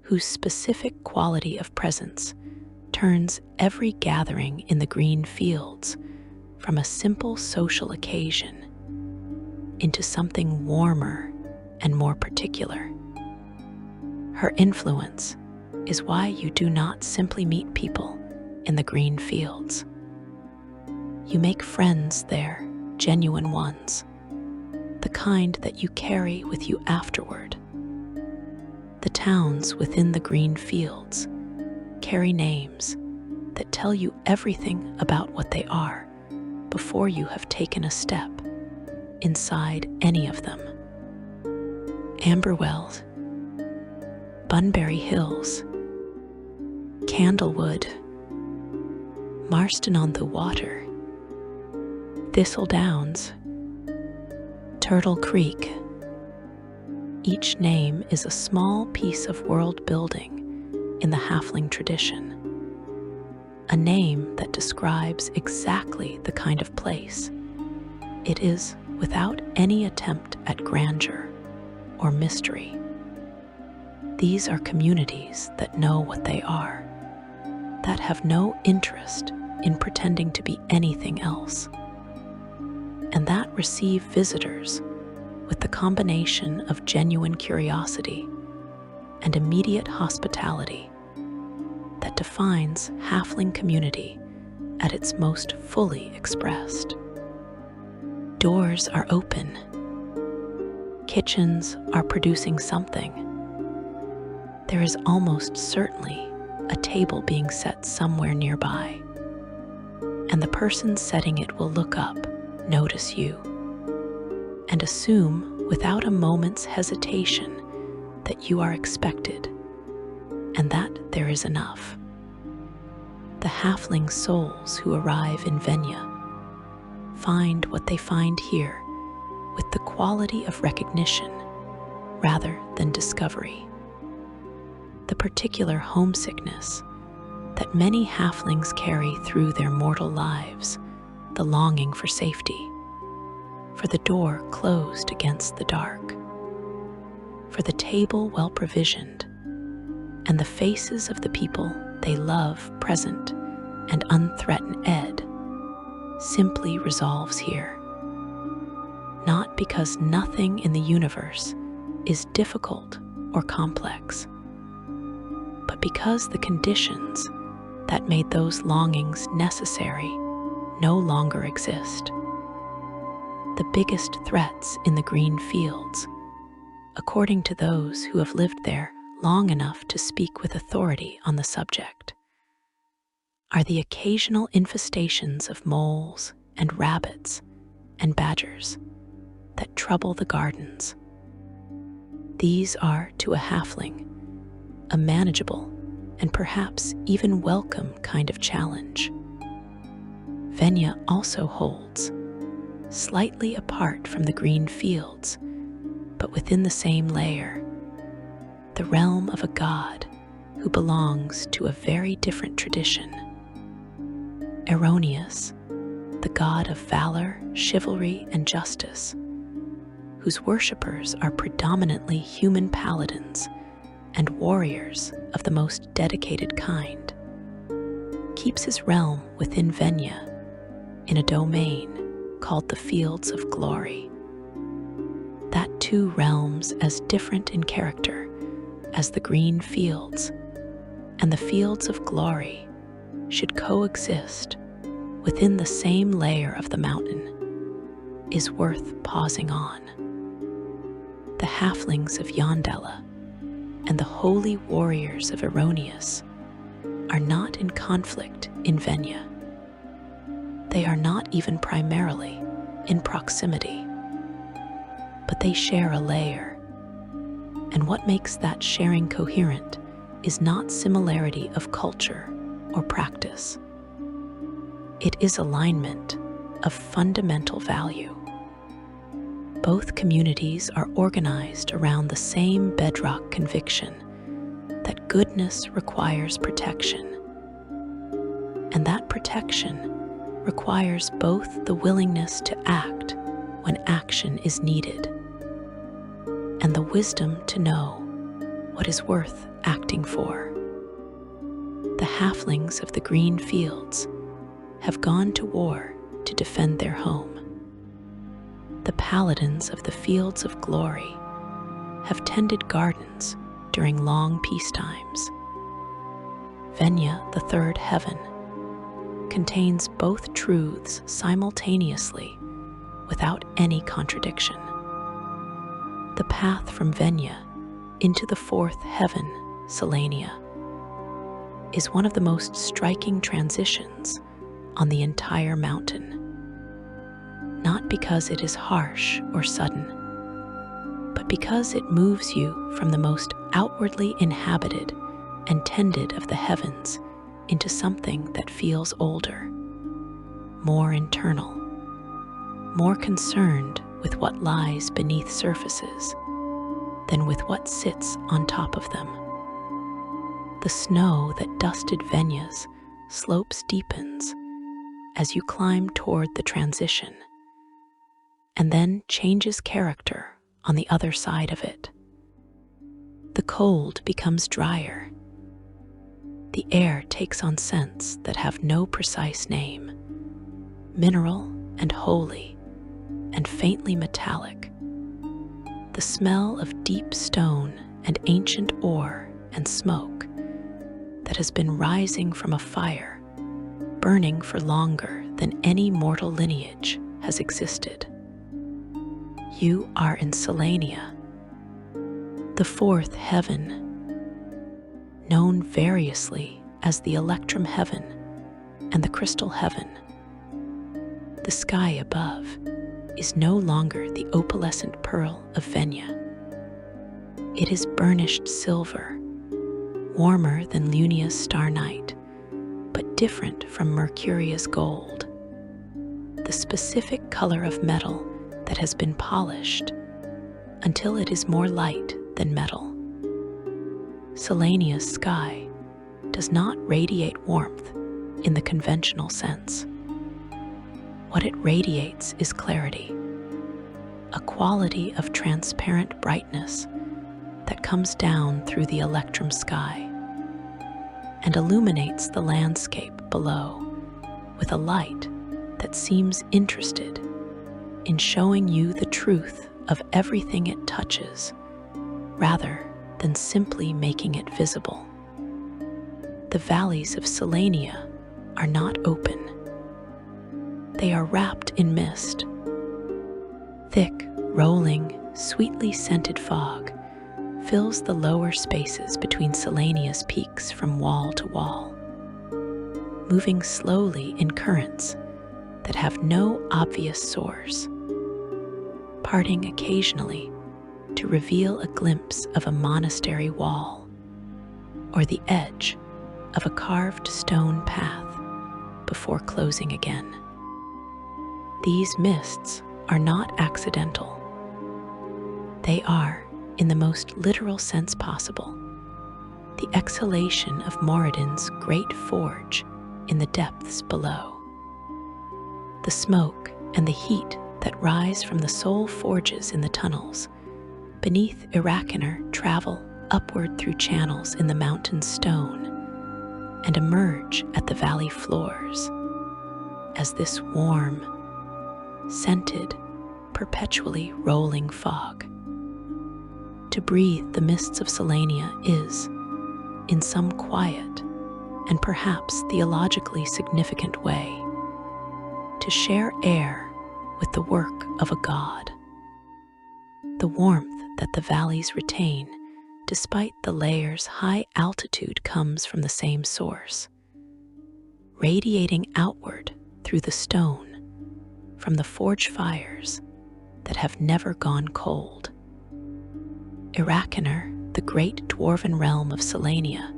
whose specific quality of presence turns every gathering in the green fields from a simple social occasion into something warmer and more particular. Her influence is why you do not simply meet people in the green fields. You make friends there, genuine ones, the kind that you carry with you afterward. The towns within the green fields carry names that tell you everything about what they are before you have taken a step inside any of them. Amberweld, Bunbury Hills, Candlewood, Marston on the Water, Thistle Downs, Turtle Creek. Each name is a small piece of world building in the halfling tradition, a name that describes exactly the kind of place it is without any attempt at grandeur or mystery. These are communities that know what they are, that have no interest in pretending to be anything else, and that receive visitors with the combination of genuine curiosity and immediate hospitality that defines halfling community at its most fully expressed. Doors are open. Kitchens are producing something. There is almost certainly a table being set somewhere nearby, and the person setting it will look up, notice you, and assume without a moment's hesitation that you are expected and that there is enough. The halfling souls who arrive in Venya find what they find here with the quality of recognition rather than discovery. The particular homesickness that many halflings carry through their mortal lives, the longing for safety, for the door closed against the dark, for the table well provisioned, and the faces of the people they love present and unthreatened, simply resolves here. Not because nothing in the universe is difficult or complex, but because the conditions that made those longings necessary no longer exist. The biggest threats in the green fields, according to those who have lived there long enough to speak with authority on the subject, are the occasional infestations of moles and rabbits and badgers that trouble the gardens. These are, to a halfling, a manageable and perhaps even welcome kind of challenge. Venya also holds, slightly apart from the green fields, but within the same layer, the realm of a god who belongs to a very different tradition. Erroneous, the god of valor, chivalry, and justice, whose worshippers are predominantly human paladins and warriors of the most dedicated kind, keeps his realm within Venya in a domain called the Fields of Glory. That two realms as different in character as the green fields and the fields of glory should coexist within the same layer of the mountain is worth pausing on. The halflings of Yondella and the holy warriors of Erroneous are not in conflict in Venya. They are not even primarily in proximity, but they share a layer, and what makes that sharing coherent is not similarity of culture or practice. It is alignment of fundamental value. Both communities are organized around the same bedrock conviction that goodness requires protection, and that protection requires both the willingness to act when action is needed and the wisdom to know what is worth acting for. The halflings of the green fields have gone to war to defend their home. The paladins of the fields of glory have tended gardens during long peacetimes. Venya, the third heaven, contains both truths simultaneously without any contradiction. The path from Venya into the fourth heaven, Selenia, is one of the most striking transitions on the entire mountain. Not because it is harsh or sudden, but because it moves you from the most outwardly inhabited and tended of the heavens into something that feels older, more internal, more concerned with what lies beneath surfaces than with what sits on top of them. The snow that dusted Venya's slopes deepens as you climb toward the transition, and then changes character on the other side of it. The cold becomes drier. The air takes on scents that have no precise name, mineral and holy, and faintly metallic. The smell of deep stone and ancient ore and smoke that has been rising from a fire, burning for longer than any mortal lineage has existed. You are in Selenia, the fourth heaven, known variously as the Electrum heaven and the Crystal heaven. The sky above is no longer the opalescent pearl of Venya. It is burnished silver, warmer than Lunia's star night, but different from Mercuria's gold. The specific color of metal that has been polished until it is more light than metal. Selenia's sky does not radiate warmth in the conventional sense. What it radiates is clarity, a quality of transparent brightness that comes down through the electrum sky and illuminates the landscape below with a light that seems interested in showing you the truth of everything it touches, rather than simply making it visible. The valleys of Selenia are not open. They are wrapped in mist. Thick, rolling, sweetly scented fog fills the lower spaces between Selenia's peaks from wall to wall, moving slowly in currents that have no obvious source, parting occasionally to reveal a glimpse of a monastery wall or the edge of a carved stone path before closing again. These mists are not accidental. They are, in the most literal sense possible, the exhalation of Moradin's great forge in the depths below. The smoke and the heat that rise from the soul forges in the tunnels beneath Iraqaner travel upward through channels in the mountain stone and emerge at the valley floors as this warm, scented, perpetually rolling fog. To breathe the mists of Selenia is, in some quiet and perhaps theologically significant way, to share air with the work of a god. The warmth that the valleys retain, despite the layer's high altitude, comes from the same source, radiating outward through the stone from the forge fires that have never gone cold. Iraqener, the great dwarven realm of Selenia,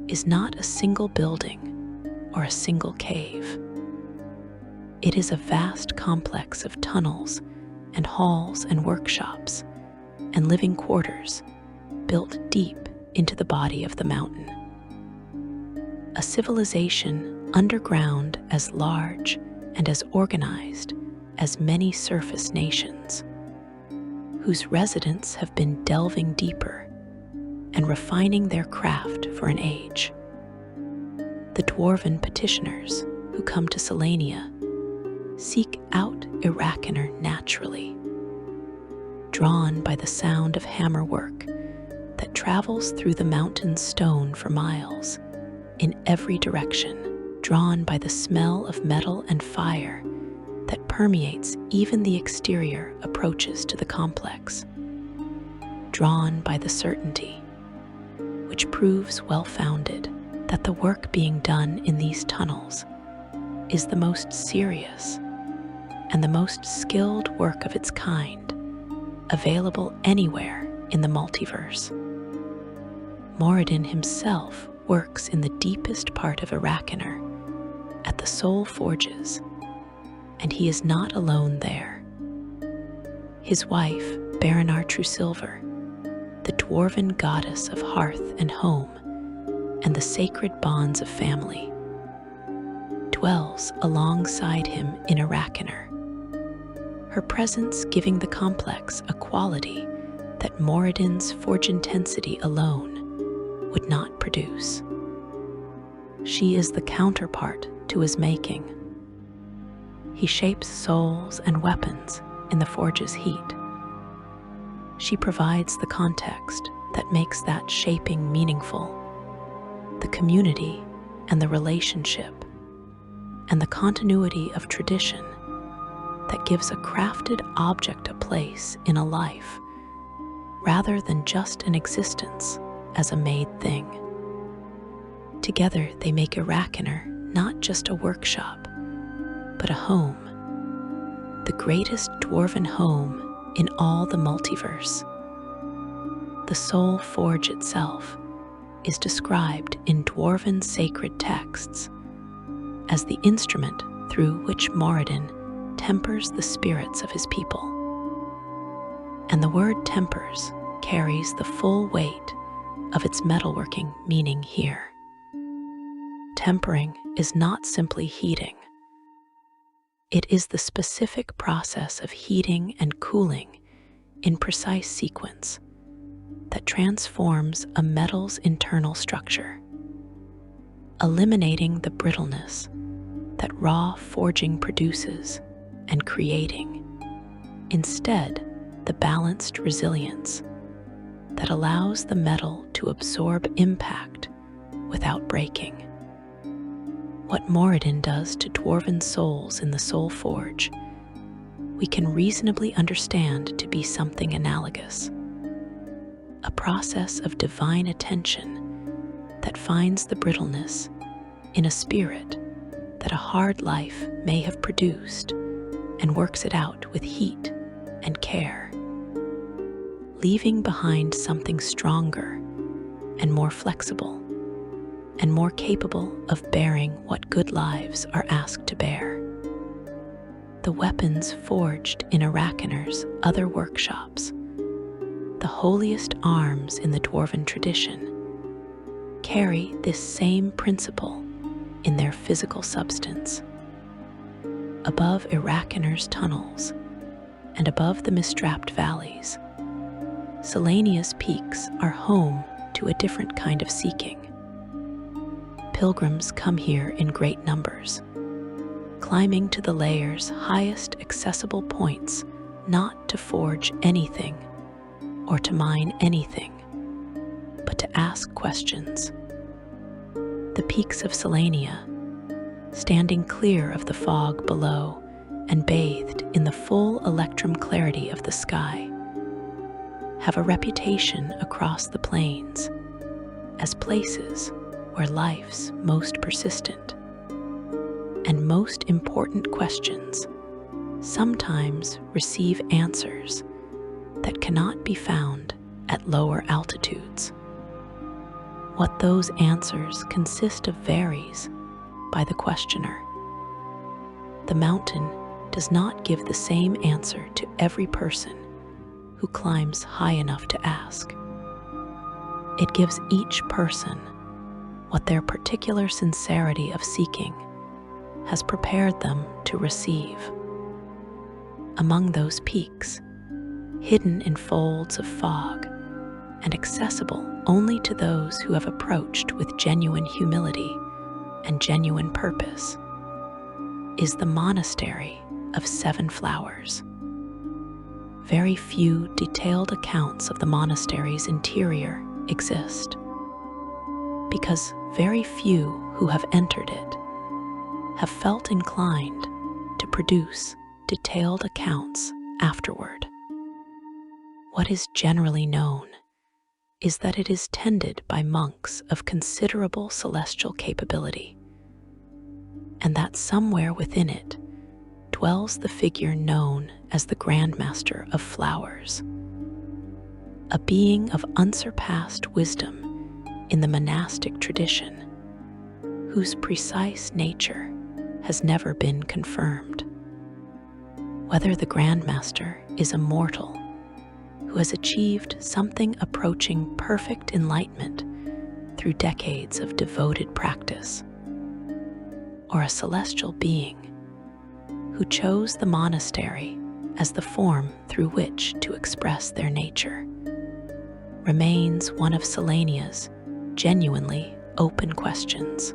is not a single building or a single cave. It is a vast complex of tunnels and halls and workshops and living quarters built deep into the body of the mountain. A civilization underground as large and as organized as many surface nations, whose residents have been delving deeper and refining their craft for an age. The dwarven petitioners who come to Selenia seek out Iraqener naturally, drawn by the sound of hammerwork that travels through the mountain stone for miles in every direction, drawn by the smell of metal and fire that permeates even the exterior approaches to the complex, drawn by the certainty, which proves well-founded, that the work being done in these tunnels is the most serious and the most skilled work of its kind available anywhere in the multiverse. Moradin himself works in the deepest part of Iraqener, at the soul forges, and he is not alone there. His wife, Baranar Truesilver, the dwarven goddess of hearth and home and the sacred bonds of family, dwells alongside him in Iraqener, her presence giving the complex a quality that Moradin's forge intensity alone would not produce. She is the counterpart to his making. He shapes souls and weapons in the forge's heat. She provides the context that makes that shaping meaningful, the community and the relationship, and the continuity of tradition that gives a crafted object a place in a life, rather than just an existence as a made thing. Together they make Iraqener not just a workshop, but a home, the greatest dwarven home in all the multiverse. The soul forge itself is described in dwarven sacred texts as the instrument through which Moradin tempers the spirits of his people. And the word tempers carries the full weight of its metalworking meaning here. Tempering is not simply heating. It is the specific process of heating and cooling in precise sequence that transforms a metal's internal structure, eliminating the brittleness that raw forging produces and creating, instead, the balanced resilience that allows the metal to absorb impact without breaking. What Moradin does to dwarven souls in the Soul Forge, we can reasonably understand to be something analogous. A process of divine attention that finds the brittleness in a spirit that a hard life may have produced and works it out with heat and care, leaving behind something stronger and more flexible and more capable of bearing what good lives are asked to bear. The weapons forged in Iraqener's other workshops, the holiest arms in the dwarven tradition, carry this same principle in their physical substance. Above Iraqener's tunnels and above the mistrapped valleys, Selenia's peaks are home to a different kind of seeking. Pilgrims come here in great numbers, climbing to the layer's highest accessible points, not to forge anything or to mine anything, but to ask questions. The peaks of Selenia, standing clear of the fog below and bathed in the full electrum clarity of the sky, have a reputation across the plains as places where life's most persistent and most important questions sometimes receive answers that cannot be found at lower altitudes. What those answers consist of varies by the questioner. The mountain does not give the same answer to every person who climbs high enough to ask. It gives each person what their particular sincerity of seeking has prepared them to receive. Among those peaks, hidden in folds of fog and accessible only to those who have approached with genuine humility and genuine purpose, is the monastery of 7 flowers. Very few detailed accounts of the monastery's interior exist, because very few who have entered it have felt inclined to produce detailed accounts afterward. What is generally known is that it is tended by monks of considerable celestial capability, and that somewhere within it dwells the figure known as the Grand Master of Flowers, a being of unsurpassed wisdom in the monastic tradition, whose precise nature has never been confirmed. Whether the Grand Master is a mortal who has achieved something approaching perfect enlightenment through decades of devoted practice, or a celestial being who chose the monastery as the form through which to express their nature, remains one of Selenia's genuinely open questions.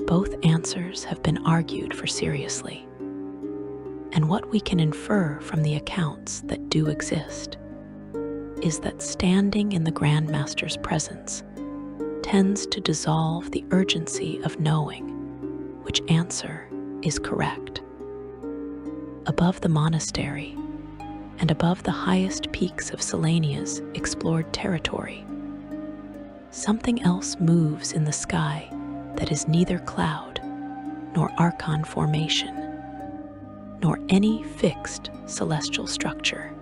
Both answers have been argued for seriously, and what we can infer from the accounts that do exist is that standing in the Grand Master's presence tends to dissolve the urgency of knowing which answer is correct. Above the monastery and above the highest peaks of Selenia's explored territory, something else moves in the sky that is neither cloud nor archon formation, nor any fixed celestial structure.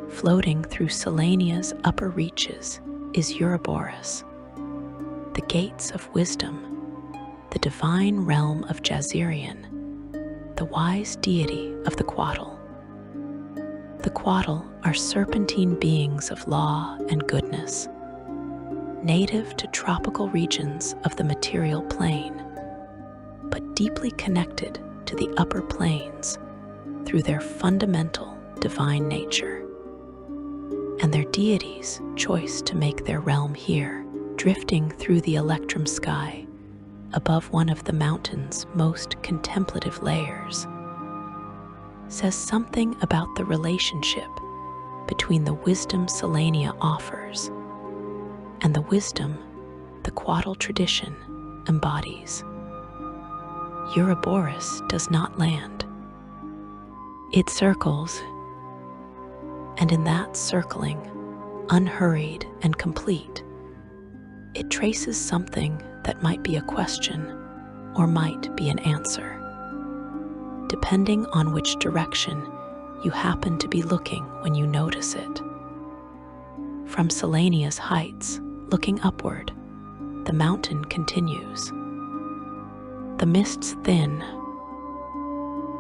Floating through Selenia's upper reaches is Ouroboros, the gates of wisdom, the divine realm of Jazirian, the wise deity of the Quattle. The Quattle are serpentine beings of law and goodness, native to tropical regions of the material plane, but deeply connected to the upper planes through their fundamental divine nature, and their deity's choice to make their realm here, drifting through the electrum sky above one of the mountain's most contemplative layers, says something about the relationship between the wisdom Selenia offers and the wisdom the Quattle tradition embodies. Ouroboros does not land. It circles, and in that circling, unhurried and complete, it traces something that might be a question or might be an answer, depending on which direction you happen to be looking when you notice it. From Selenia's heights, looking upward, the mountain continues. The mists thin.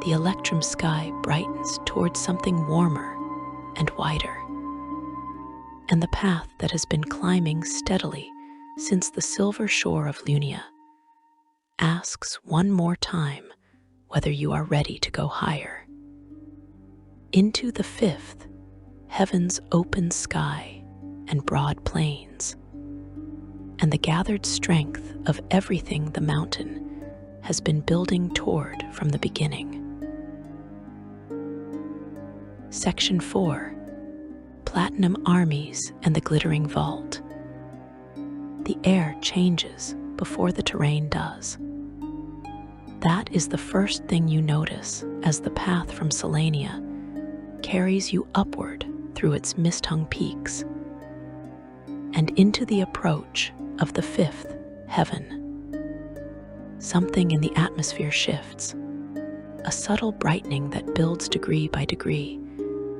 The electrum sky brightens towards something warmer and wider. And the path that has been climbing steadily since the silver shore of Lunia asks one more time whether you are ready to go higher. Into the 5th, heaven's open sky and broad plains, and the gathered strength of everything the mountain has been building toward from the beginning. Section 4. platinum armies and the glittering vault. The air changes before the terrain does. That is the first thing you notice as the path from Celestia carries you upward through its mist-hung peaks and into the approach of the fifth heaven. Something in the atmosphere shifts, a subtle brightening that builds degree by degree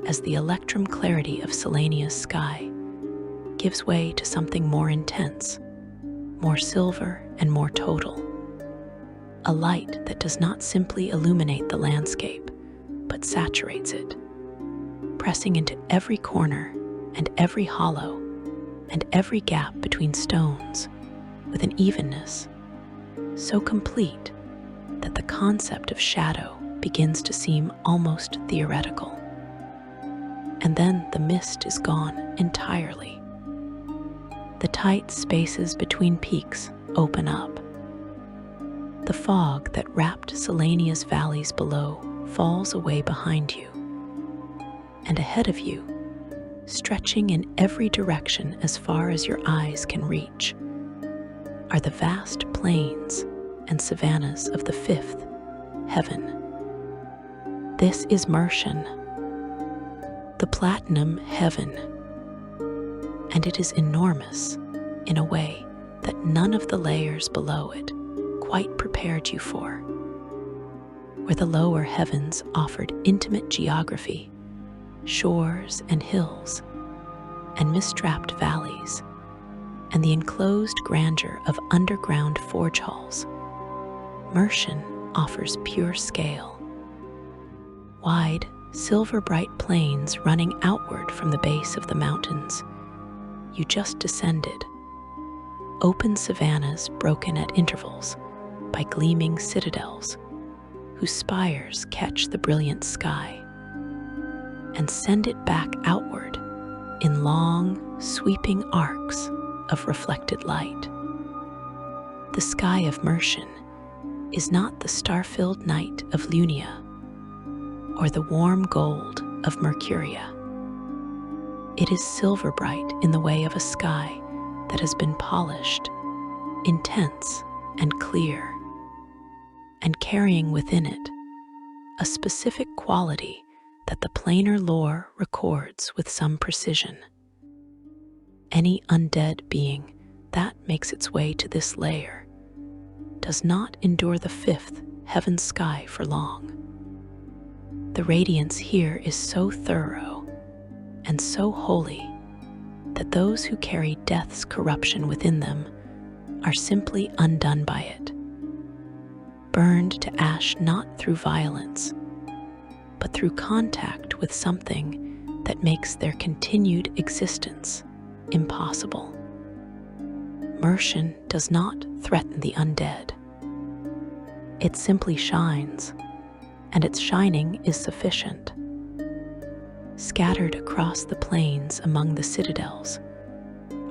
as the electrum clarity of Celestia's sky gives way to something more intense, more silver and more total. A light that does not simply illuminate the landscape, but saturates it, pressing into every corner and every hollow and every gap between stones with an evenness so complete that the concept of shadow begins to seem almost theoretical. And then the mist is gone entirely. The tight spaces between peaks open up. The fog that wrapped Celestia's valleys below falls away behind you. And ahead of you, stretching in every direction as far as your eyes can reach, are the vast plains and savannas of the fifth heaven. This is Mercian, the platinum heaven, and it is enormous in a way that none of the layers below it quite prepared you for. Where the lower heavens offered intimate geography, shores and hills, and mist-wrapped valleys, and the enclosed grandeur of underground forge halls, Mercian offers pure scale. Wide, silver-bright plains running outward from the base of the mountains you just descended, open savannas broken at intervals by gleaming citadels whose spires catch the brilliant sky and send it back outward in long, sweeping arcs of reflected light. The sky of Mercian is not the star-filled night of Lunia or the warm gold of Mercuria. It is silver bright in the way of a sky that has been polished, intense and clear, and carrying within it a specific quality that the planar lore records with some precision. Any undead being that makes its way to this layer does not endure the fifth heaven sky for long. The radiance here is so thorough and so holy that those who carry death's corruption within them are simply undone by it, burned to ash not through violence, but through contact with something that makes their continued existence impossible. Mercian does not threaten the undead. It simply shines, and its shining is sufficient. Scattered across the plains among the citadels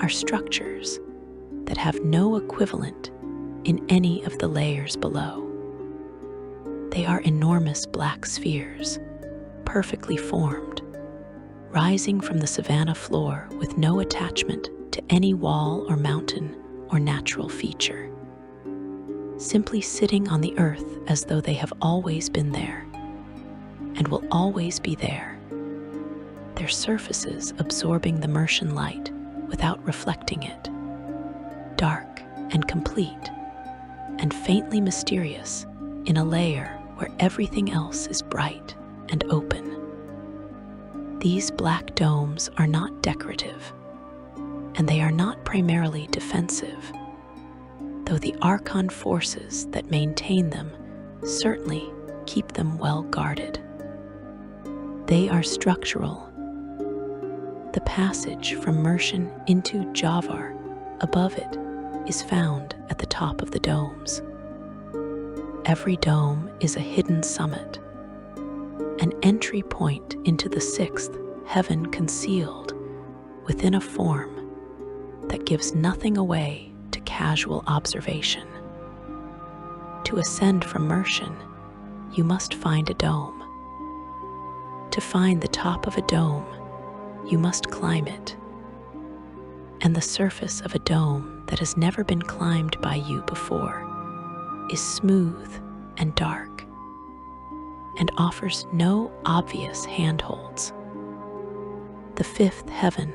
are structures that have no equivalent in any of the layers below. They are enormous black spheres, perfectly formed, rising from the savanna floor with no attachment to any wall or mountain or natural feature, simply sitting on the earth as though they have always been there and will always be there, their surfaces absorbing the Mercian light without reflecting it, dark and complete and faintly mysterious in a layer where everything else is bright and open. These black domes are not decorative, and they are not primarily defensive, though the Archon forces that maintain them certainly keep them well guarded. They are structural. The passage from Mercian into Javar above it is found at the top of the domes. Every dome is a hidden summit, an entry point into the sixth heaven concealed within a form that gives nothing away to casual observation. To ascend from Mercian, you must find a dome. To find the top of a dome, you must climb it, and the surface of a dome that has never been climbed by you before is smooth and dark and offers no obvious handholds. The fifth heaven,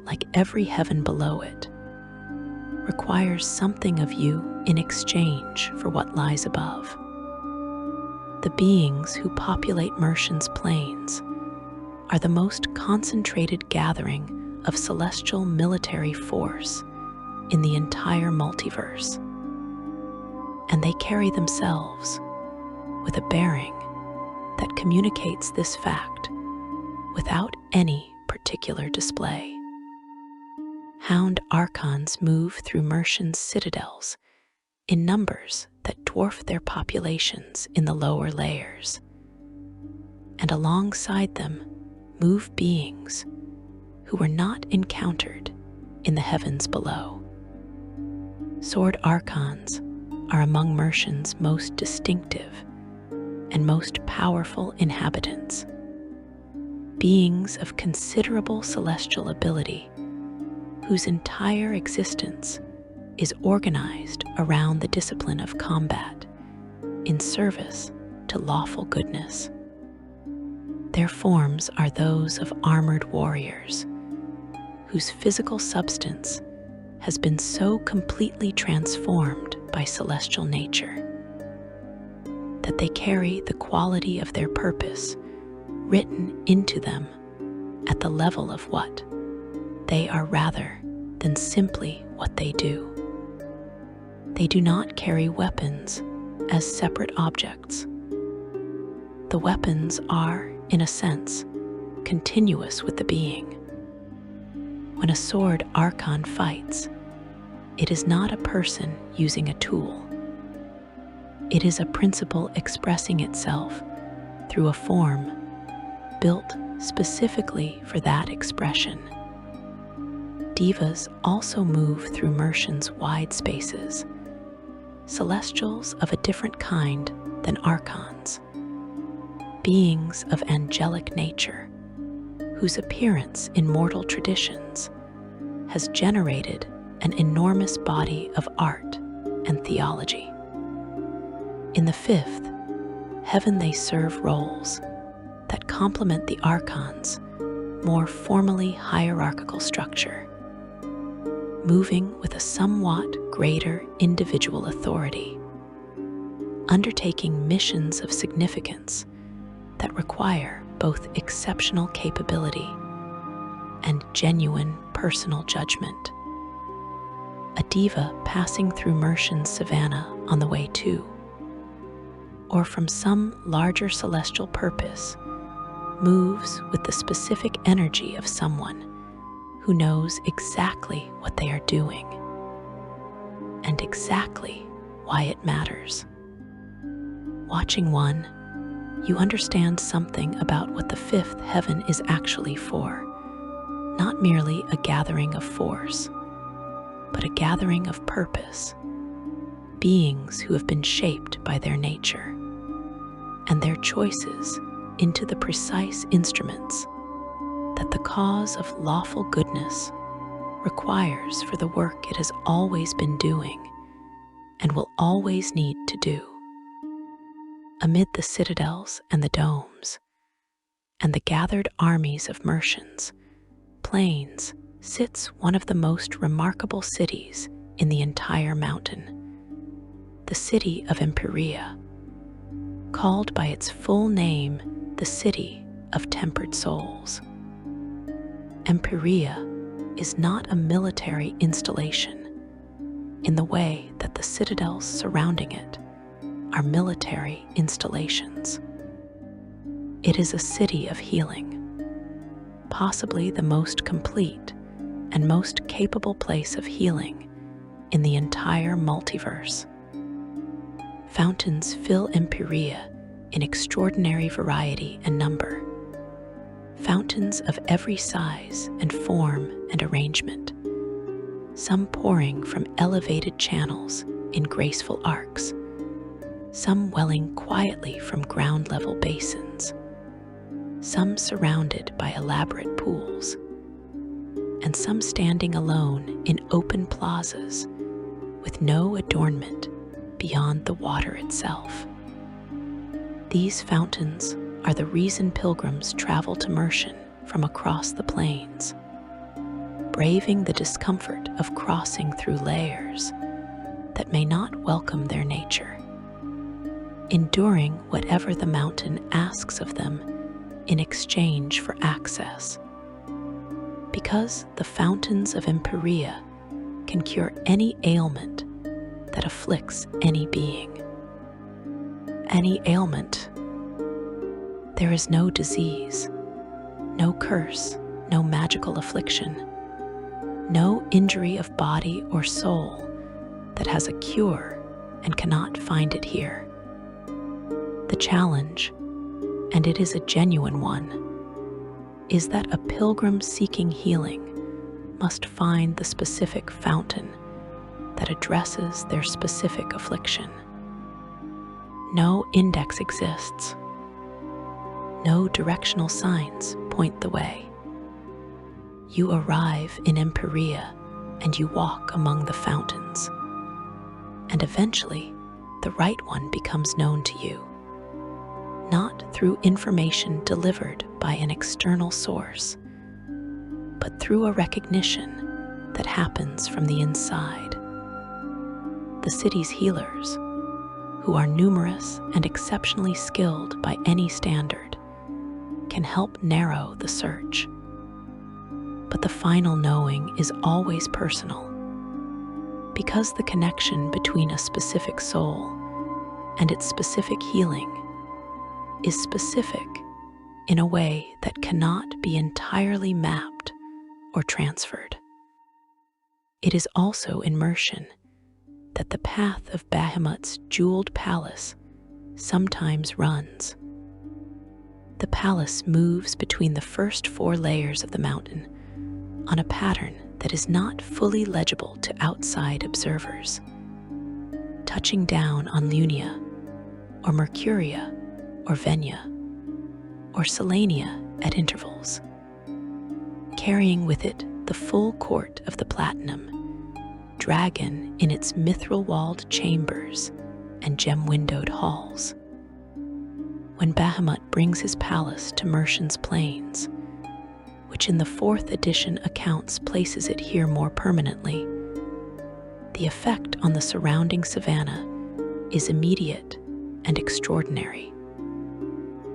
like every heaven below it, requires something of you in exchange for what lies above. The beings who populate Mercian's plains are the most concentrated gathering of celestial military force in the entire multiverse, and they carry themselves with a bearing that communicates this fact without any particular display. Hound archons move through Mercian's citadels in numbers that dwarf their populations in the lower layers, and alongside them move beings who were not encountered in the heavens below. Sword archons are among Mercian's most distinctive and most powerful inhabitants, beings of considerable celestial ability whose entire existence is organized around the discipline of combat in service to lawful goodness. Their forms are those of armored warriors whose physical substance has been so completely transformed by celestial nature that they carry the quality of their purpose written into them at the level of what they are rather than simply what they do. They do not carry weapons as separate objects. The weapons are, in a sense, continuous with the being. When a sword archon fights, it is not a person using a tool. It is a principle expressing itself through a form built specifically for that expression. Divas also move through Mercian's wide spaces, celestials of a different kind than archons, beings of angelic nature, whose appearance in mortal traditions has generated an enormous body of art and theology. In the fifth heaven, they serve roles that complement the archon's more formally hierarchical structure, moving with a somewhat greater individual authority, undertaking missions of significance that require both exceptional capability and genuine personal judgment. A diva passing through Mercian's savannah on the way to, or from some larger celestial purpose, moves with the specific energy of someone who knows exactly what they are doing and exactly why it matters. Watching one, you understand something about what the fifth heaven is actually for, not merely a gathering of force, but a gathering of purpose, beings who have been shaped by their nature and their choices into the precise instruments that the cause of lawful goodness requires for the work it has always been doing and will always need to do. Amid the citadels and the domes and the gathered armies of Mercians, plains sits one of the most remarkable cities in the entire mountain, the city of Empiria, called by its full name the City of Tempered Souls. Empiria is not a military installation in the way that the citadels surrounding it are military installations. It is a city of healing, possibly the most complete and most capable place of healing in the entire multiverse. Fountains fill Empiria in extraordinary variety and number, fountains of every size and form and arrangement, some pouring from elevated channels in graceful arcs, some welling quietly from ground-level basins, some surrounded by elaborate pools, and some standing alone in open plazas with no adornment beyond the water itself. These fountains are the reason pilgrims travel to Mershan from across the plains, braving the discomfort of crossing through layers that may not welcome their nature, enduring whatever the mountain asks of them in exchange for access. Because the fountains of Empiria can cure any ailment that afflicts any being. Any ailment. There is no disease, no curse, no magical affliction, no injury of body or soul that has a cure and cannot find it here. The challenge, and it is a genuine one, is that a pilgrim seeking healing must find the specific fountain that addresses their specific affliction. No index exists. No directional signs point the way. You arrive in Empiria and you walk among the fountains, and eventually the right one becomes known to you, not through information delivered by an external source, but through a recognition that happens from the inside. The city's healers, who are numerous and exceptionally skilled by any standard, can help narrow the search. But the final knowing is always personal, because the connection between a specific soul and its specific healing is specific in a way that cannot be entirely mapped or transferred. It is also in Mershan that the path of Bahamut's jeweled palace sometimes runs. The palace moves between the first 4 layers of the mountain on a pattern that is not fully legible to outside observers, touching down on Lunia, or Mercuria, or Venia, or Selenia at intervals, carrying with it the full court of the platinum, dragon in its mithril-walled chambers and gem-windowed halls. When Bahamut brings his palace to Mershan's plains, which in the 4th edition accounts places it here more permanently, the effect on the surrounding savanna is immediate and extraordinary.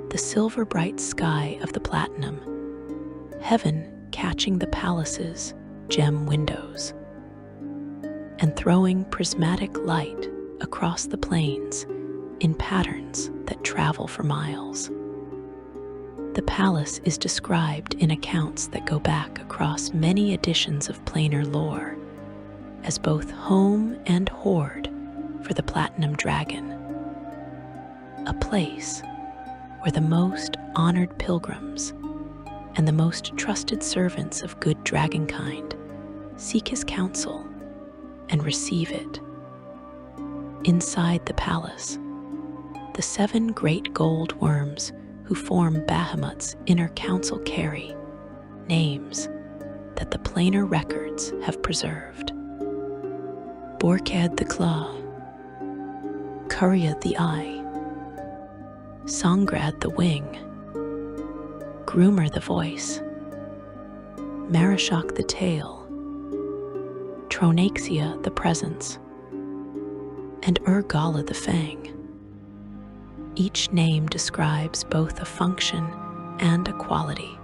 The silver-bright sky of the platinum, heaven catching the palace's gem windows, and throwing prismatic light across the plains in patterns that travel for miles. The palace is described in accounts that go back across many editions of planar lore as both home and hoard for the platinum dragon, a place where the most honored pilgrims and the most trusted servants of good dragonkind seek his counsel and receive it. Inside the palace, the 7 great gold worms who form Bahamut's inner council carry names that the planar records have preserved. Borkad the Claw, Kurya the Eye, Songrad the Wing, Groomer the Voice, Marishok the Tail, Tronaxia the Presence, and Urgala the Fang. Each name describes both a function and a quality,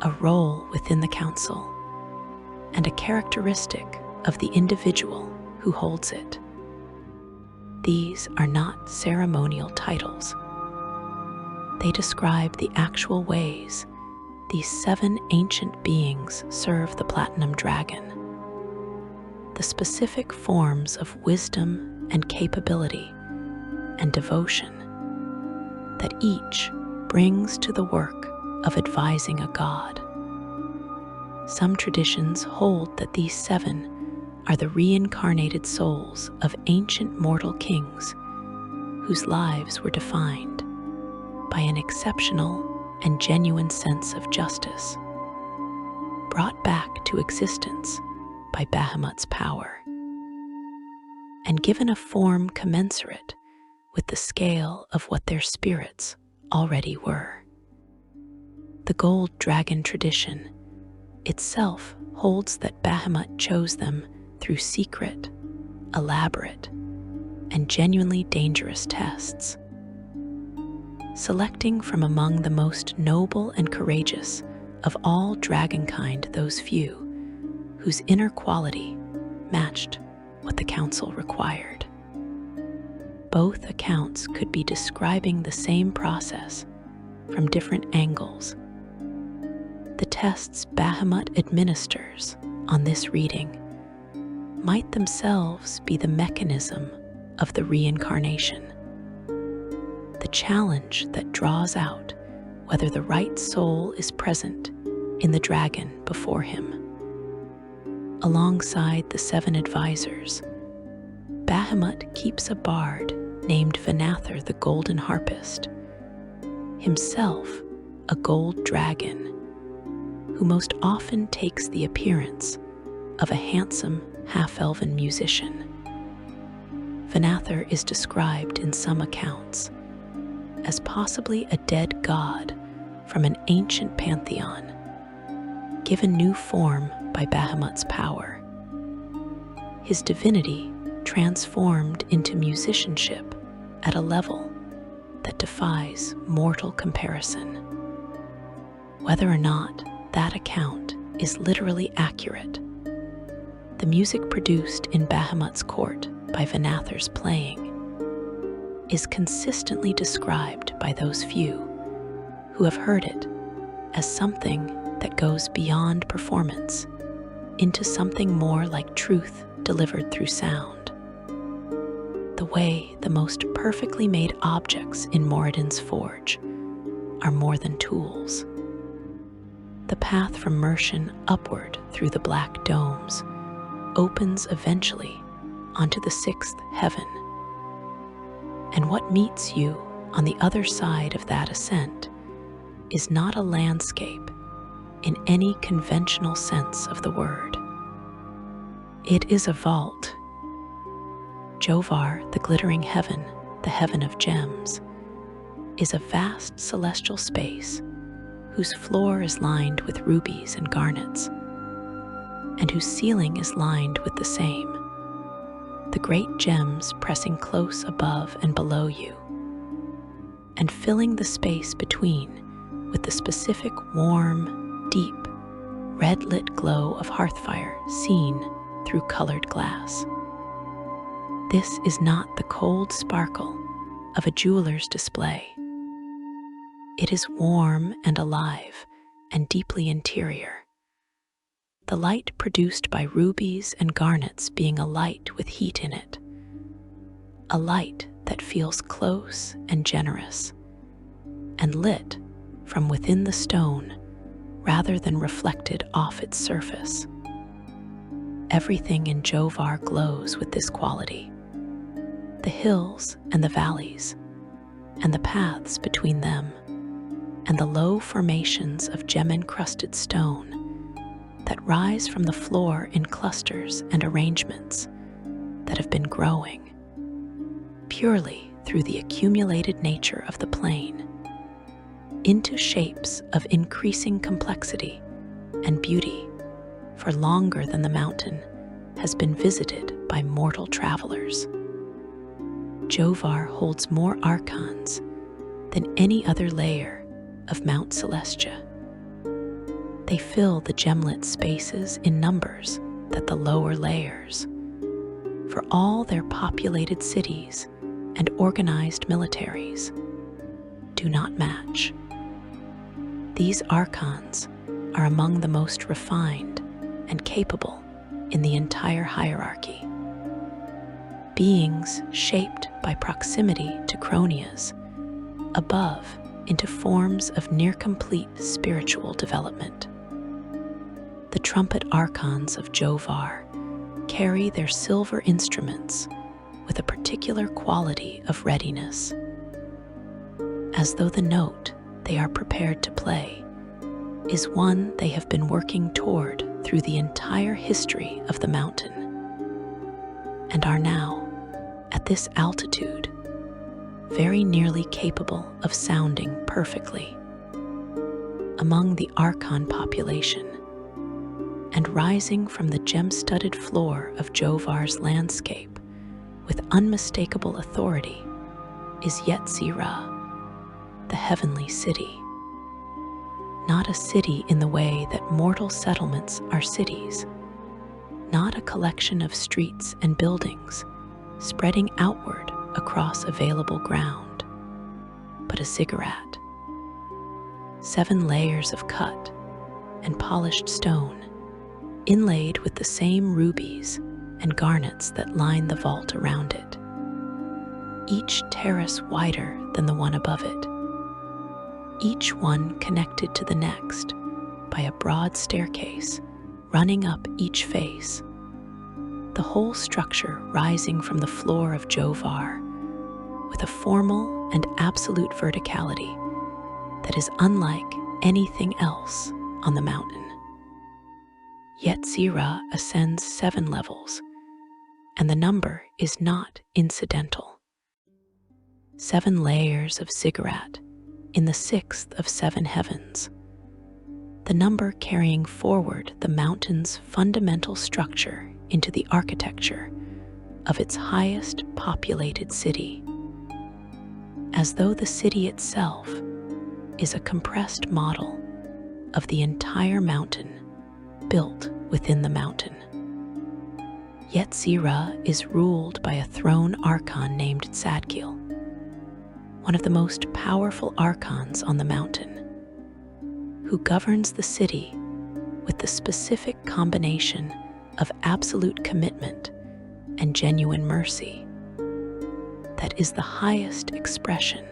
a role within the council, and a characteristic of the individual who holds it. These are not ceremonial titles. They describe the actual ways these 7 ancient beings serve the platinum dragon, the specific forms of wisdom and capability and devotion that each brings to the work of advising a god. Some traditions hold that these 7 are the reincarnated souls of ancient mortal kings whose lives were defined by an exceptional and genuine sense of justice, brought back to existence by Bahamut's power, and given a form commensurate with the scale of what their spirits already were. The gold dragon tradition itself holds that Bahamut chose them through secret, elaborate, and genuinely dangerous tests, selecting from among the most noble and courageous of all dragonkind those few whose inner quality matched what the council required. Both accounts could be describing the same process from different angles. The tests Bahamut administers on this reading might themselves be the mechanism of the reincarnation, the challenge that draws out whether the right soul is present in the dragon before him. Alongside the 7 advisors, Bahamut keeps a bard named Vanather the Golden Harpist, himself a gold dragon, who most often takes the appearance of a handsome half-elven musician. Vanather is described in some accounts as possibly a dead god from an ancient pantheon, given new form by Bahamut's power. His divinity transformed into musicianship at a level that defies mortal comparison. Whether or not that account is literally accurate, the music produced in Bahamut's court by Vanather's playing is consistently described by those few who have heard it as something that goes beyond performance into something more like truth delivered through sound. The way the most perfectly made objects in Moradin's forge are more than tools. The path from Mershin upward through the black domes opens eventually onto the 6th heaven. And what meets you on the other side of that ascent is not a landscape in any conventional sense of the word. It is a vault. Jovar, the glittering heaven, the heaven of gems, is a vast celestial space whose floor is lined with rubies and garnets, and whose ceiling is lined with the same, the great gems pressing close above and below you, and filling the space between with the specific warm, deep, red-lit glow of hearthfire seen through colored glass. This is not the cold sparkle of a jeweler's display. It is warm and alive and deeply interior, the light produced by rubies and garnets being a light with heat in it, a light that feels close and generous, and lit from within the stone rather than reflected off its surface. Everything in Jovar glows with this quality. The hills and the valleys, and the paths between them, and the low formations of gem-encrusted stone that rise from the floor in clusters and arrangements that have been growing, purely through the accumulated nature of the plane, into shapes of increasing complexity and beauty for longer than the mountain has been visited by mortal travelers. Jovar holds more archons than any other layer of Mount Celestia. They fill the gemlit spaces in numbers that the lower layers, for all their populated cities and organized militaries, do not match. These archons are among the most refined and capable in the entire hierarchy. Beings shaped by proximity to Cronias, above into forms of near-complete spiritual development. The trumpet archons of Jovar carry their silver instruments with a particular quality of readiness, as though the note they are prepared to play is one they have been working toward through the entire history of the mountain, and are now, at this altitude, very nearly capable of sounding perfectly among the Archon population, and rising from the gem-studded floor of Jovar's landscape with unmistakable authority is Yetzirah, the heavenly city. Not a city in the way that mortal settlements are cities, not a collection of streets and buildings spreading outward across available ground, but a ziggurat. 7 layers of cut and polished stone, inlaid with the same rubies and garnets that line the vault around it, each terrace wider than the one above it, each one connected to the next by a broad staircase running up each face, the whole structure rising from the floor of Jovar with a formal and absolute verticality that is unlike anything else on the mountain. Yetzirah ascends 7 levels, and the number is not incidental. 7 layers of ziggurat in the 6th of 7 heavens, the number carrying forward the mountain's fundamental structure into the architecture of its highest populated city, as though the city itself is a compressed model of the entire mountain built within the mountain. Yetzirah is ruled by a throne archon named Tzadkiel, one of the most powerful archons on the mountain, who governs the city with the specific combination of absolute commitment and genuine mercy that is the highest expression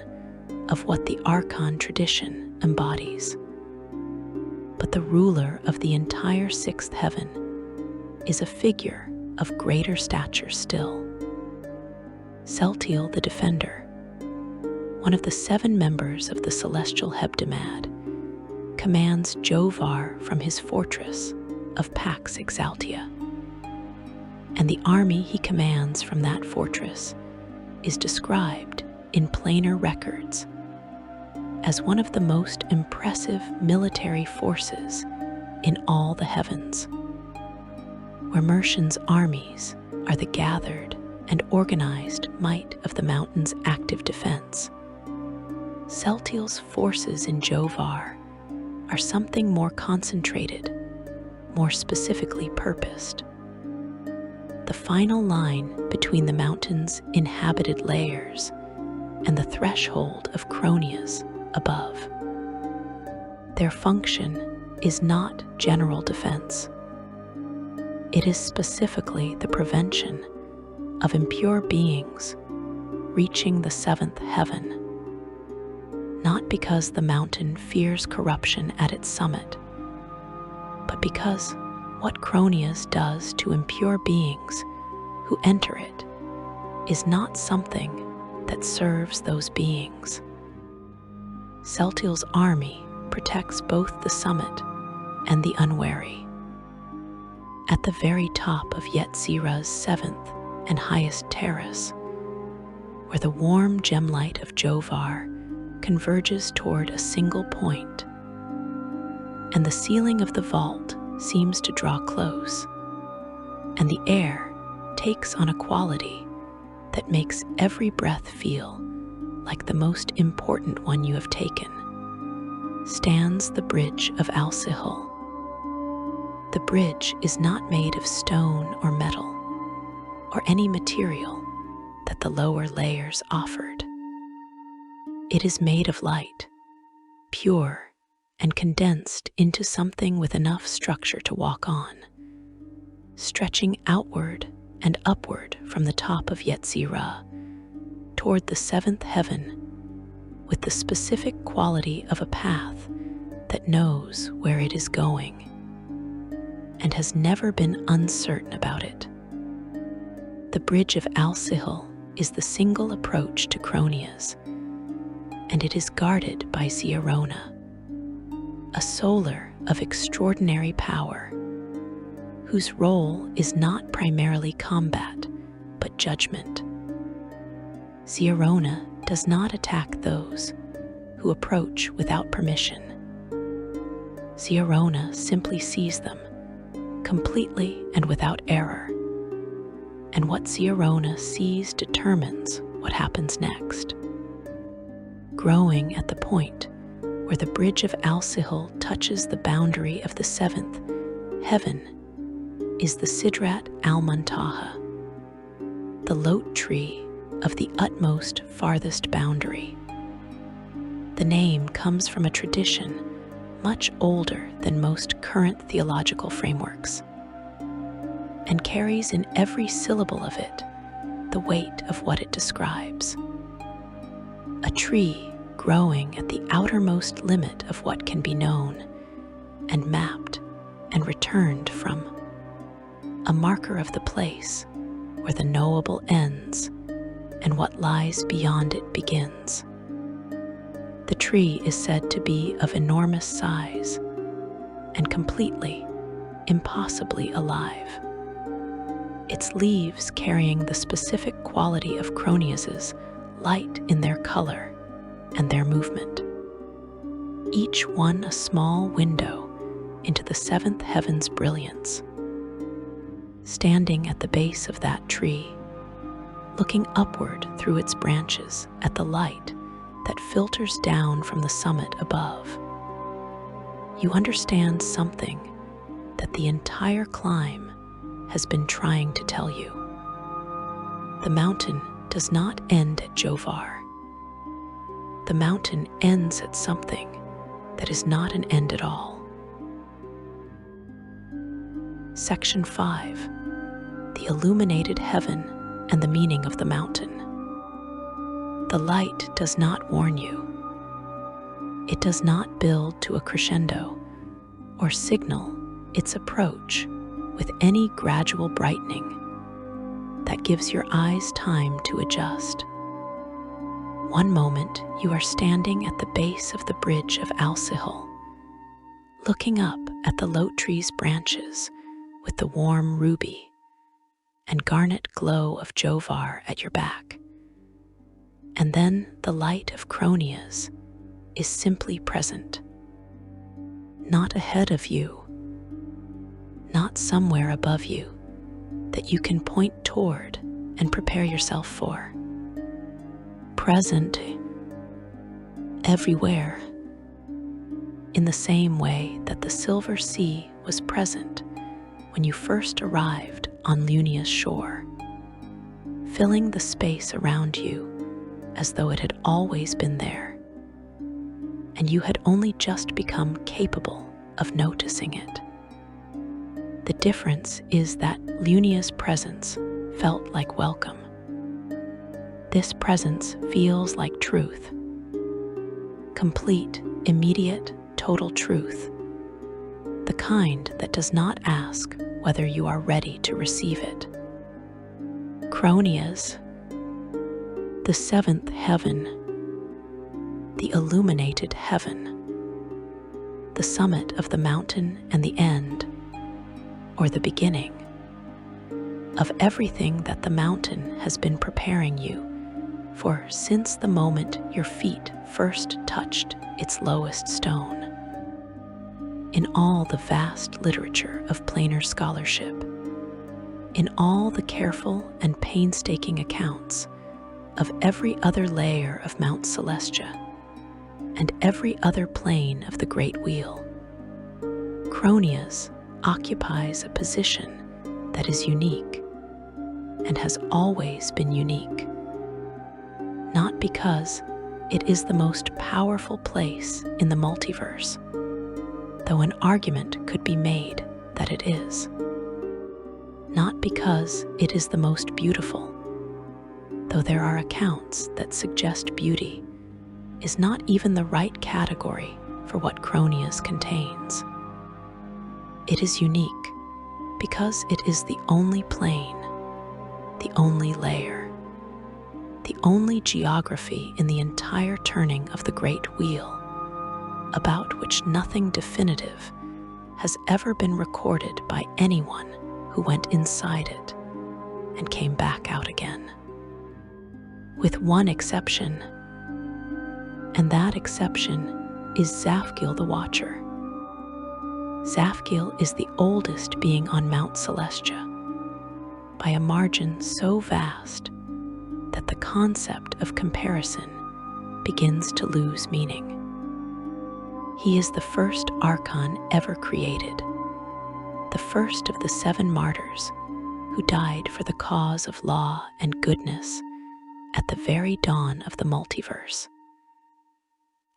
of what the archon tradition embodies. But the ruler of the entire 6th heaven is a figure of greater stature still. Celestial the Defender, one of the 7 members of the celestial hebdomad, commands Jovar from his fortress of Pax Exaltia. And the army he commands from that fortress is described in plainer records as one of the most impressive military forces in all the heavens, where Mercian's armies are the gathered and organized might of the mountain's active defense. Celestial's forces in Jovar are something more concentrated, more specifically purposed. The final line between the mountain's inhabited layers and the threshold of Cronias above. Their function is not general defense. It is specifically the prevention of impure beings reaching the 7th heaven, not because the mountain fears corruption at its summit, but because what Cronias does to impure beings who enter it is not something that serves those beings. Celestial's army protects both the summit and the unwary. At the very top of Yetzirah's 7th and highest terrace, where the warm gemlight of Jovar converges toward a single point, and the ceiling of the vault seems to draw close, and the air takes on a quality that makes every breath feel like the most important one you have taken, stands the bridge of Al-Sihel. The bridge is not made of stone or metal, or any material that the lower layers offered. It is made of light, pure and condensed into something with enough structure to walk on, stretching outward and upward from the top of Yetzirah toward the 7th heaven with the specific quality of a path that knows where it is going and has never been uncertain about it. The bridge of Al-Sihel is the single approach to Cronias, and it is guarded by Ziarona, a solar of extraordinary power, whose role is not primarily combat, but judgment. Ziarona does not attack those who approach without permission. Ziarona simply sees them, completely and without error. And what Ziarona sees determines what happens next. Growing at the point where the bridge of Al-Sihil touches the boundary of the seventh heaven is the Sidrat al-Muntaha, the lote tree of the utmost farthest boundary. The name comes from a tradition much older than most current theological frameworks, and carries in every syllable of it the weight of what it describes. A tree growing at the outermost limit of what can be known and mapped and returned from, a marker of the place where the knowable ends and what lies beyond it begins. The tree is said to be of enormous size and completely, impossibly alive. Its leaves carrying the specific quality of Cronius's light in their color and their movement, each one a small window into the seventh heaven's brilliance. Standing at the base of that tree, looking upward through its branches at the light that filters down from the summit above, you understand something that the entire climb has been trying to tell you. The mountain does not end at Jovar. The mountain ends at something that is not an end at all. Section 5. The illuminated heaven and the meaning of the mountain. The light does not warn you. It does not build to a crescendo or signal its approach with any gradual brightening that gives your eyes time to adjust. One moment you are standing at the base of the bridge of Al-Sihil, looking up at the lote tree's branches with the warm ruby and garnet glow of Jovar at your back. And then the light of Cronius is simply present, not ahead of you, not somewhere above you that you can point toward and prepare yourself for. Present everywhere, in the same way that the silver sea was present when you first arrived on Lunia's shore, filling the space around you as though it had always been there, and you had only just become capable of noticing it. The difference is that Lunia's presence felt like welcome. This presence feels like truth. Complete, immediate, total truth. The kind that does not ask whether you are ready to receive it. Cronius, the seventh heaven, the illuminated heaven, the summit of the mountain and the end, or the beginning, of everything that the mountain has been preparing you for since the moment your feet first touched its lowest stone. In all the vast literature of planar scholarship, in all the careful and painstaking accounts of every other layer of Mount Celestia and every other plane of the Great Wheel, Cronius occupies a position that is unique and has always been unique, not because it is the most powerful place in the multiverse, though an argument could be made that it is, not because it is the most beautiful, though there are accounts that suggest beauty is not even the right category for what Cronius contains. It is unique because it is the only plane, the only layer, the only geography in the entire turning of the Great Wheel, about which nothing definitive has ever been recorded by anyone who went inside it and came back out again. With one exception, and that exception is Zafgil the Watcher. Zafgil is the oldest being on Mount Celestia, by a margin so vast that the concept of comparison begins to lose meaning. He is the first archon ever created, the first of the 7 martyrs who died for the cause of law and goodness at the very dawn of the multiverse,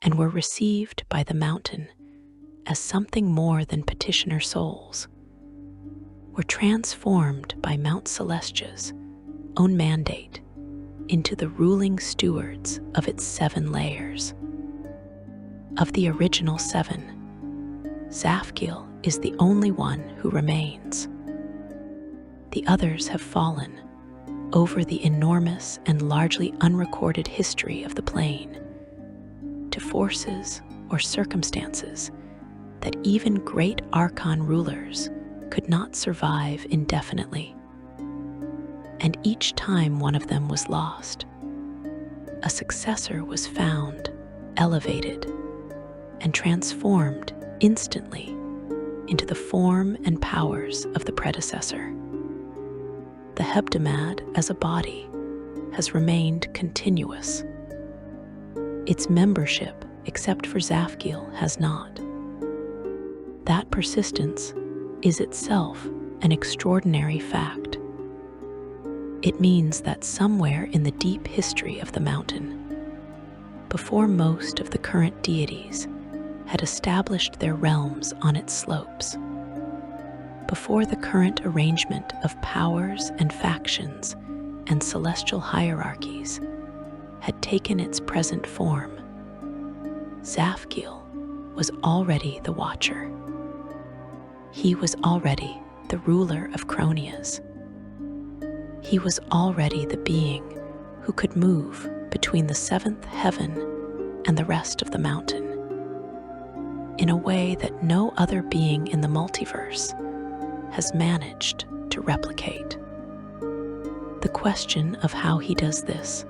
and were received by the mountain as something more than petitioner souls, were transformed by Mount Celestia's own mandate into the ruling stewards of its 7 layers. Of the original 7, Zafgil is the only one who remains. The others have fallen over the enormous and largely unrecorded history of the plane to forces or circumstances that even great archon rulers could not survive indefinitely. And each time one of them was lost, a successor was found, elevated, and transformed instantly into the form and powers of the predecessor. The hebdomad as a body has remained continuous. Its membership, except for Zafgil, has not. That persistence is itself an extraordinary fact. It means that somewhere in the deep history of the mountain, before most of the current deities had established their realms on its slopes, before the current arrangement of powers and factions and celestial hierarchies had taken its present form, Zafgil was already the Watcher. He was already the ruler of Cronias. He was already the being who could move between the 7th heaven and the rest of the mountain in a way that no other being in the multiverse has managed to replicate. The question of how he does this,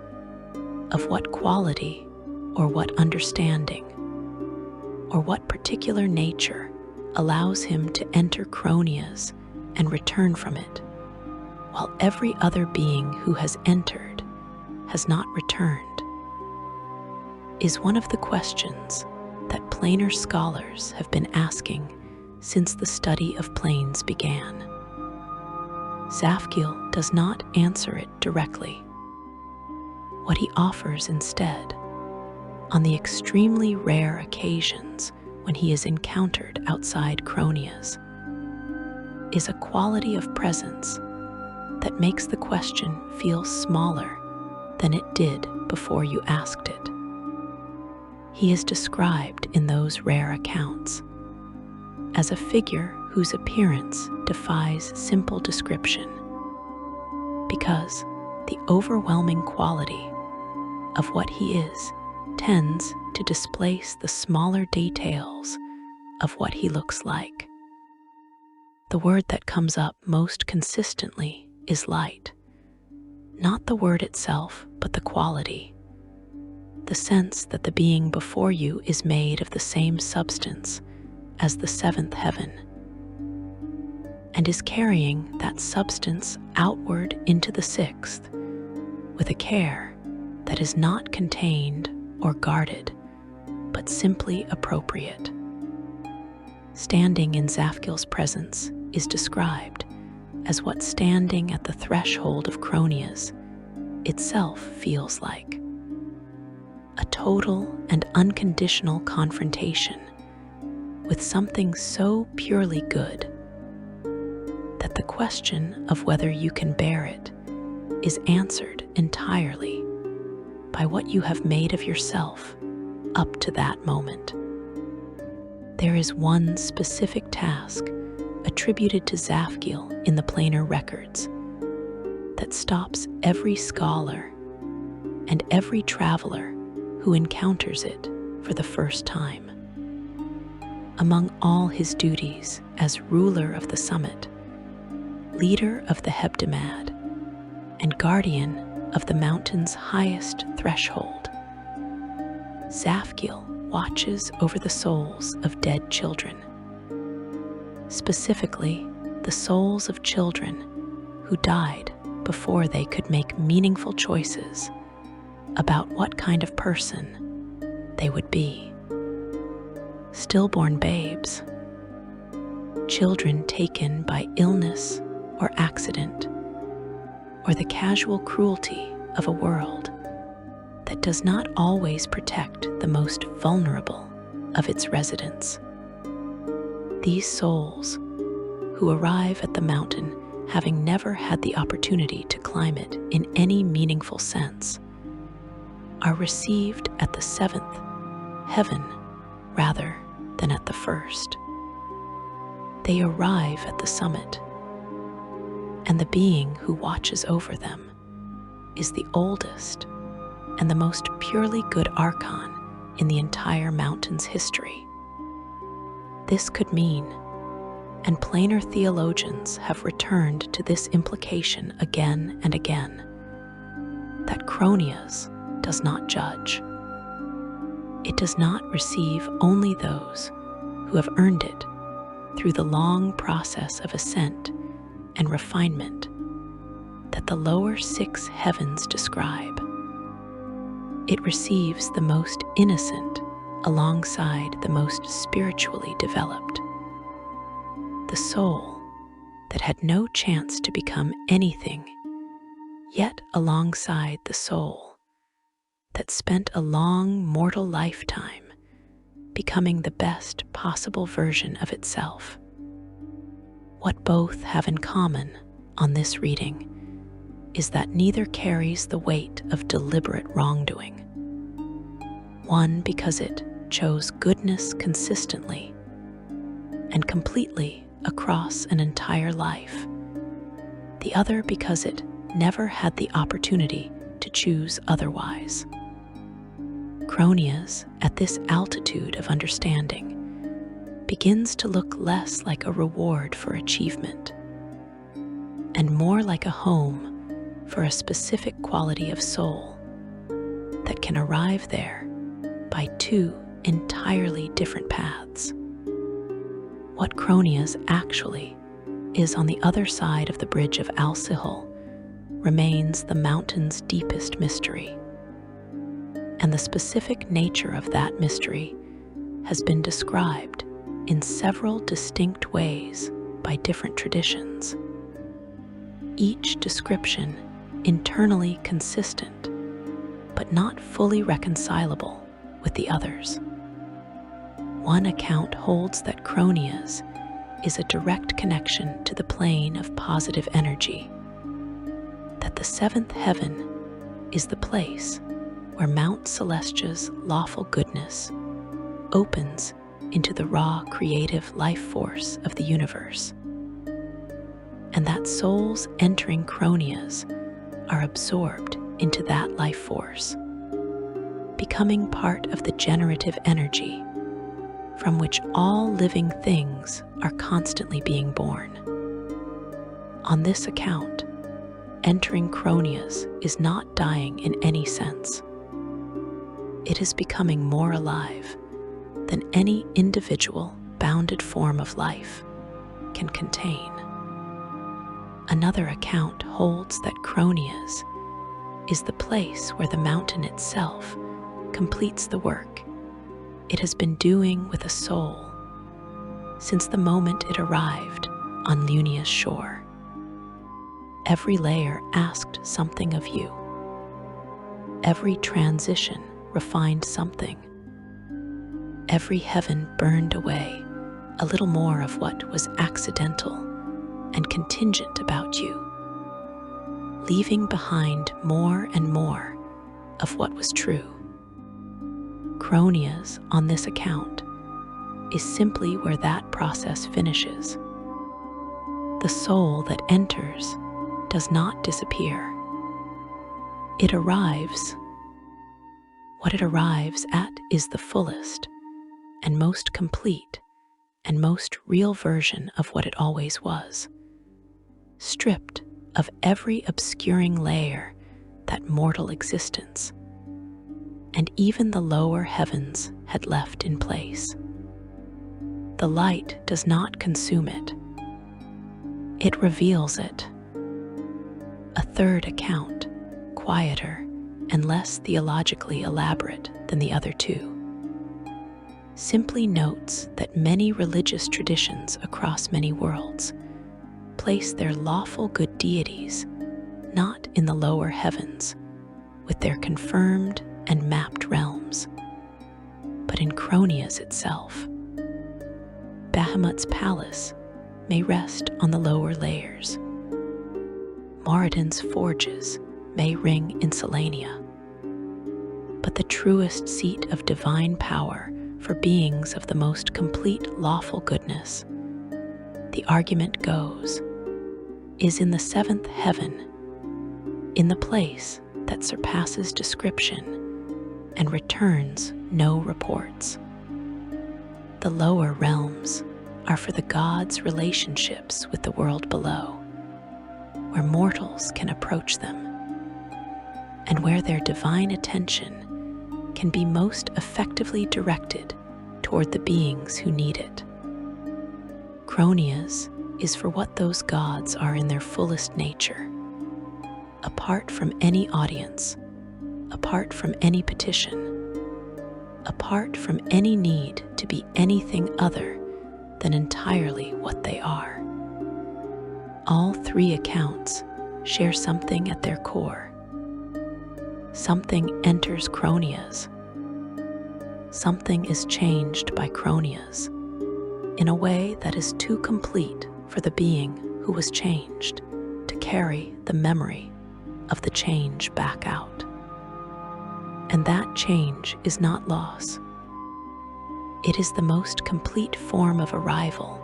of what quality or what understanding or what particular nature allows him to enter Cronias and return from it, while every other being who has entered has not returned, is one of the questions that planar scholars have been asking since the study of planes began. Zafgil does not answer it directly. What he offers instead, on the extremely rare occasions when he is encountered outside Cronias, is a quality of presence that makes the question feel smaller than it did before you asked it. He is described in those rare accounts as a figure whose appearance defies simple description, because the overwhelming quality of what he is tends to displace the smaller details of what he looks like. The word that comes up most consistently is light. Not the word itself, but the quality. The sense that the being before you is made of the same substance as the 7th heaven, and is carrying that substance outward into the 6th with a care that is not contained or guarded, but simply appropriate. Standing in Zafgil's presence is described as what standing at the threshold of Cronias itself feels like. A total and unconditional confrontation with something so purely good that the question of whether you can bear it is answered entirely by what you have made of yourself up to that moment. There is one specific task attributed to Zafgil in the planar records that stops every scholar and every traveler who encounters it for the first time. Among all his duties as ruler of the summit, leader of the Hebdomad, and guardian of the mountain's highest threshold, Zafkiel watches over the souls of dead children, specifically the souls of children who died before they could make meaningful choices about what kind of person they would be. Stillborn babes, children taken by illness or accident, or the casual cruelty of a world that does not always protect the most vulnerable of its residents. These souls, who arrive at the mountain having never had the opportunity to climb it in any meaningful sense, are received at the seventh heaven rather than at the first. They arrive at the summit, and the being who watches over them is the oldest and the most purely good archon in the entire mountain's history. This could mean, and plainer theologians have returned to this implication again and again, that Cronius does not judge. It does not receive only those who have earned it through the long process of ascent and refinement that the lower six heavens describe. It receives the most innocent alongside the most spiritually developed. The soul that had no chance to become anything, yet alongside the soul that spent a long mortal lifetime becoming the best possible version of itself. What both have in common on this reading is that neither carries the weight of deliberate wrongdoing. One because it chose goodness consistently and completely across an entire life. The other because it never had the opportunity to choose otherwise. Cronius, at this altitude of understanding, begins to look less like a reward for achievement and more like a home for a specific quality of soul that can arrive there by two entirely different paths. What Cronius actually is on the other side of the bridge of Al-Sihel remains the mountain's deepest mystery, and the specific nature of that mystery has been described in several distinct ways by different traditions, each description internally consistent, but not fully reconcilable with the others. One account holds that Cronius is a direct connection to the plane of positive energy, that the seventh heaven is the place where Mount Celestia's lawful goodness opens into the raw creative life force of the universe, and that souls entering Cronius are absorbed into that life force, becoming part of the generative energy from which all living things are constantly being born. On this account, entering Cronius is not dying in any sense. It is becoming more alive than any individual bounded form of life can contain. Another account holds that Cronius is the place where the mountain itself completes the work it has been doing with a soul since the moment it arrived on Lunia's shore. Every layer asked something of you. Every transition refined something. Every heaven burned away a little more of what was accidental and contingent about you, leaving behind more and more of what was true. Cronius, on this account, is simply where that process finishes. The soul that enters does not disappear. It arrives What it arrives at is the fullest and most complete and most real version of what it always was, stripped of every obscuring layer that mortal existence and even the lower heavens had left in place. The light does not consume it. It reveals it. A third account, quieter and less theologically elaborate than the other two, simply notes that many religious traditions across many worlds place their lawful good deities not in the lower heavens with their confirmed and mapped realms, but in Cronia's itself. Bahamut's palace may rest on the lower layers. Moradin's forges may ring in Selenia, but the truest seat of divine power for beings of the most complete lawful goodness, the argument goes, is in the seventh heaven, in the place that surpasses description and returns no reports. The lower realms are for the gods' relationships with the world below, where mortals can approach them, and where their divine attention can be most effectively directed toward the beings who need it. Cronia's is for what those gods are in their fullest nature, apart from any audience, apart from any petition, apart from any need to be anything other than entirely what they are. All three accounts share something at their core. Something enters Cronia's. Something is changed by Cronia's in a way that is too complete for the being who was changed to carry the memory of the change back out. And that change is not loss. It is the most complete form of arrival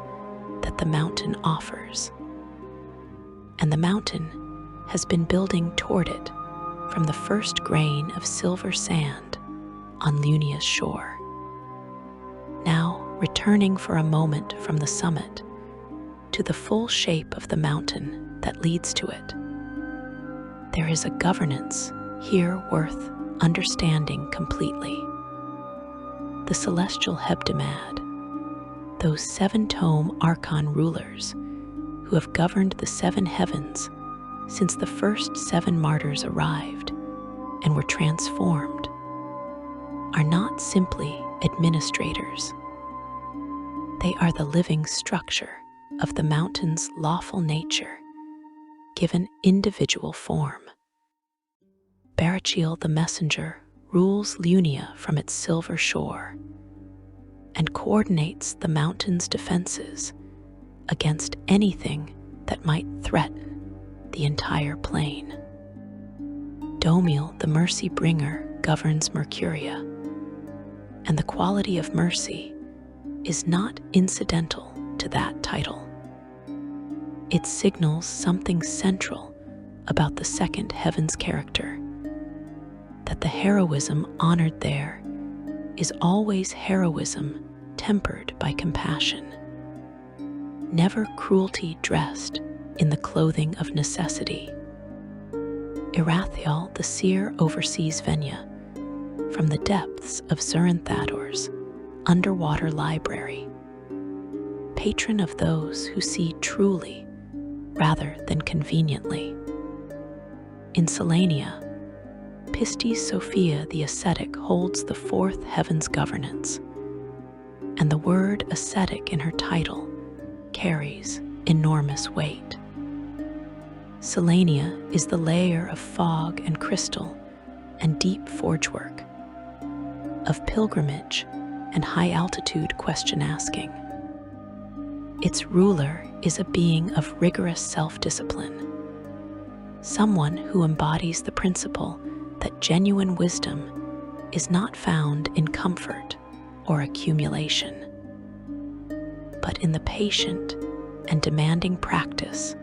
that the mountain offers. And the mountain has been building toward it from the first grain of silver sand on Lunia's shore. Now, returning for a moment from the summit to the full shape of the mountain that leads to it, there is a governance here worth understanding completely. The celestial hebdomad, those seven-tome archon rulers who have governed the seven heavens since the first seven martyrs arrived and were transformed, are not simply administrators. They are the living structure of the mountain's lawful nature, given individual form. Barachiel the messenger rules Lunia from its silver shore and coordinates the mountain's defenses against anything that might threaten the entire plain. Domiel the mercy bringer governs Mercuria, and the quality of mercy is not incidental to that title. It signals something central about the second heaven's character, that the heroism honored there is always heroism tempered by compassion, never cruelty dressed in the clothing of necessity. Irathiel the seer oversees Venya from the depths of Zurinthador's underwater library, patron of those who see truly rather than conveniently. In Selenia, Pistis Sophia the ascetic holds the fourth heaven's governance, and the word ascetic in her title carries enormous weight. Selenia is the layer of fog and crystal and deep forgework, of pilgrimage and high-altitude question-asking. Its ruler is a being of rigorous self-discipline, someone who embodies the principle that genuine wisdom is not found in comfort or accumulation, but in the patient and demanding practice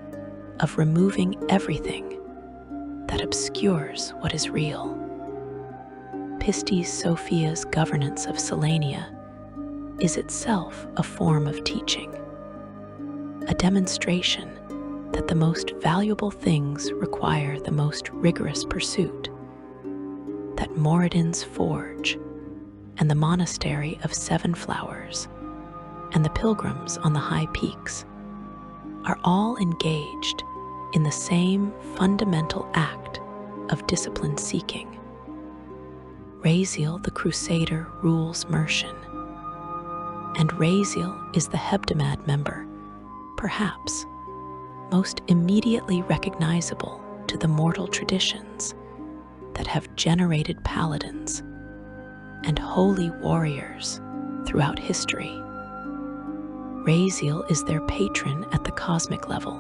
of removing everything that obscures what is real. Pistis Sophia's governance of Selenia is itself a form of teaching, a demonstration that the most valuable things require the most rigorous pursuit, that Moradin's forge and the monastery of Seven Flowers and the pilgrims on the high peaks are all engaged in the same fundamental act of discipline seeking. Raziel the Crusader rules Mercian, and Raziel is the Hebdomad member, perhaps most immediately recognizable to the mortal traditions that have generated paladins and holy warriors throughout history. Raziel is their patron at the cosmic level,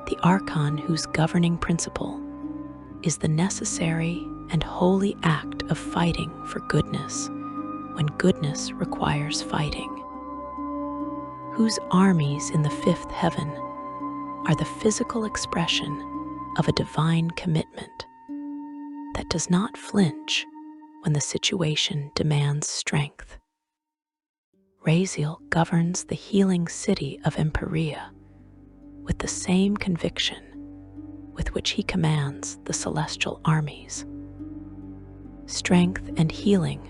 the archon whose governing principle is the necessary and holy act of fighting for goodness when goodness requires fighting, whose armies in the fifth heaven are the physical expression of a divine commitment that does not flinch when the situation demands strength. Raziel governs the healing city of Empiria with the same conviction with which he commands the celestial armies. Strength and healing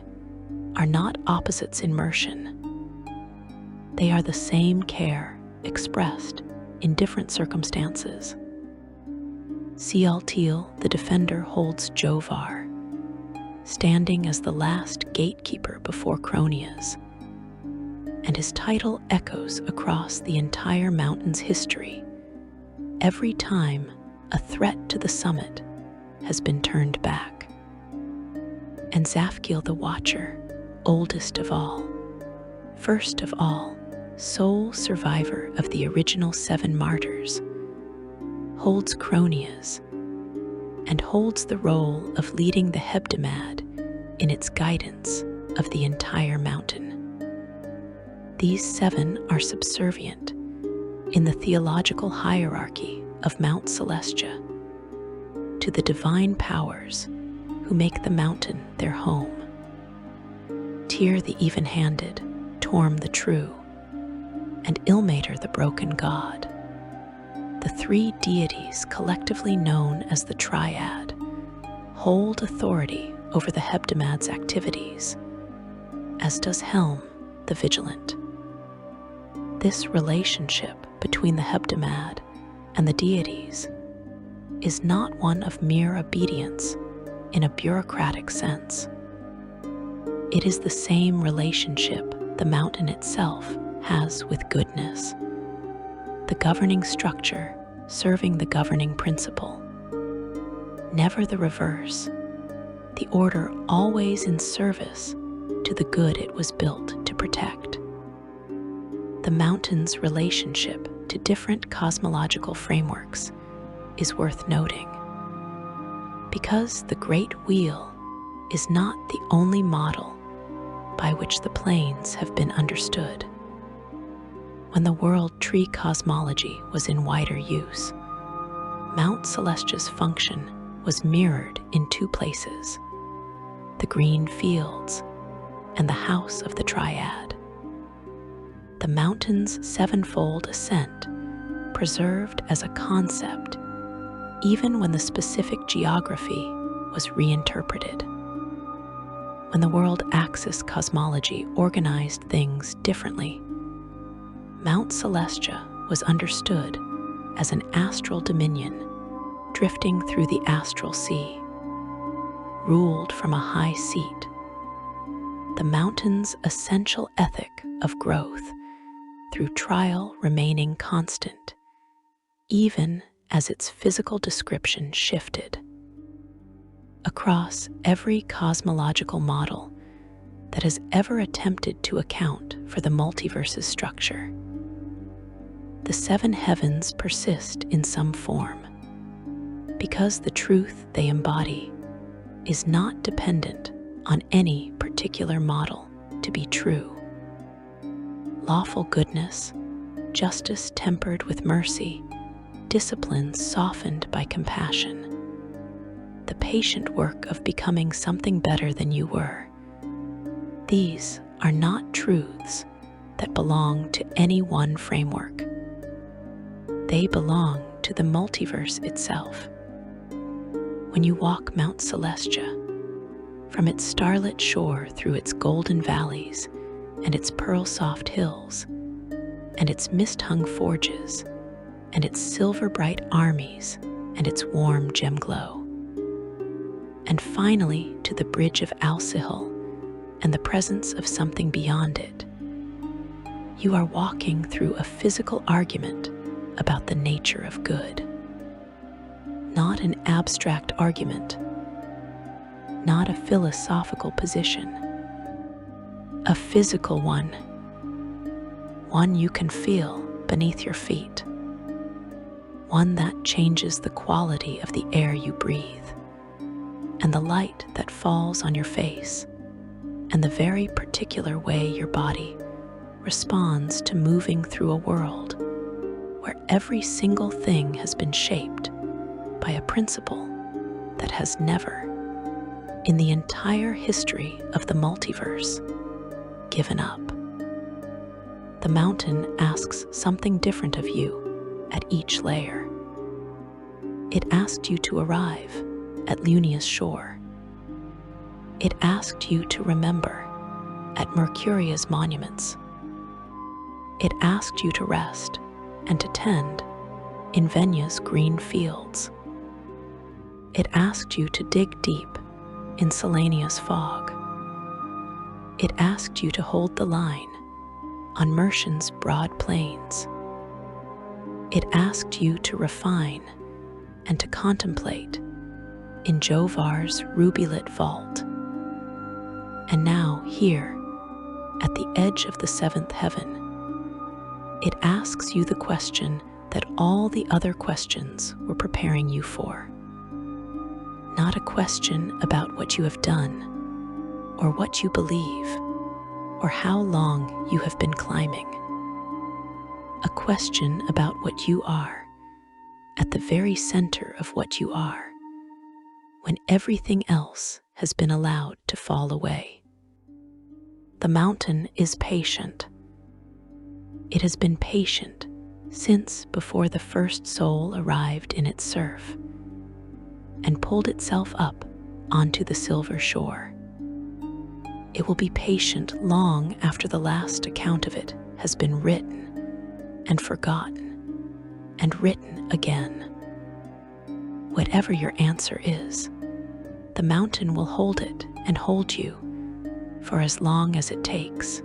are not opposites in Mercian. They are the same care expressed in different circumstances. Cialtiel the defender holds Jovar, standing as the last gatekeeper before Cronias, and his title echoes across the entire mountain's history every time a threat to the summit has been turned back. And Zafkiel the Watcher, oldest of all, first of all, sole survivor of the original 7 martyrs, holds Cronias and holds the role of leading the Hebdomad in its guidance of the entire mountain. These 7 are subservient in the theological hierarchy of Mount Celestia to the divine powers who make the mountain their home. Tyr the even-handed, Torm the true, and Ilmater the broken god, the 3 deities collectively known as the Triad, hold authority over the Hebdomad's activities, as does Helm the Vigilant. This relationship between the Hebdomad and the deities is not one of mere obedience in a bureaucratic sense. It is the same relationship the mountain itself has with goodness, the governing structure serving the governing principle. Never the reverse, the order always in service to the good it was built to protect. The mountain's relationship to different cosmological frameworks is worth noting, because the Great Wheel is not the only model by which the planes have been understood. When the world tree cosmology was in wider use, Mount Celestia's function was mirrored in 2 places: the green fields and the house of the Triad. The mountain's 7-fold ascent preserved as a concept even when the specific geography was reinterpreted. When the world axis cosmology organized things differently, Mount Celestia was understood as an astral dominion drifting through the astral sea, ruled from a high seat. The mountain's essential ethic of growth through trial remaining constant, even as its physical description shifted. Across every cosmological model that has ever attempted to account for the multiverse's structure, the 7 heavens persist in some form, because the truth they embody is not dependent on any particular model to be true. Lawful goodness, justice tempered with mercy, discipline softened by compassion, the patient work of becoming something better than you were. These are not truths that belong to any one framework. They belong to the multiverse itself. When you walk Mount Celestia, from its starlit shore through its golden valleys and its pearl-soft hills, and its mist-hung forges, and its silver-bright armies, and its warm gem glow, and finally to the bridge of Al-Sihil and the presence of something beyond it, you are walking through a physical argument about the nature of good. Not an abstract argument, not a philosophical position, a physical one you can feel beneath your feet, one that changes the quality of the air you breathe, and the light that falls on your face, and the very particular way your body responds to moving through a world where every single thing has been shaped by a principle that has never, in the entire history of the multiverse, given up. The mountain asks something different of you at each layer. It asked you to arrive at Lunia's shore. It asked you to remember at Mercuria's monuments. It asked you to rest and to tend in Venya's green fields. It asked you to dig deep in Selenia's fog. It asked you to hold the line on Mershen's broad plains. It asked you to refine and to contemplate in Jovar's ruby-lit vault. And now, here, at the edge of the seventh heaven, it asks you the question that all the other questions were preparing you for. Not a question about what you have done, or what you believe, or how long you have been climbing. A question about what you are, at the very center of what you are, when everything else has been allowed to fall away. The mountain is patient. It has been patient since before the first soul arrived in its surf and pulled itself up onto the silver shore. It will be patient long after the last account of it has been written and forgotten and written again. Whatever your answer is, the mountain will hold it and hold you for as long as it takes.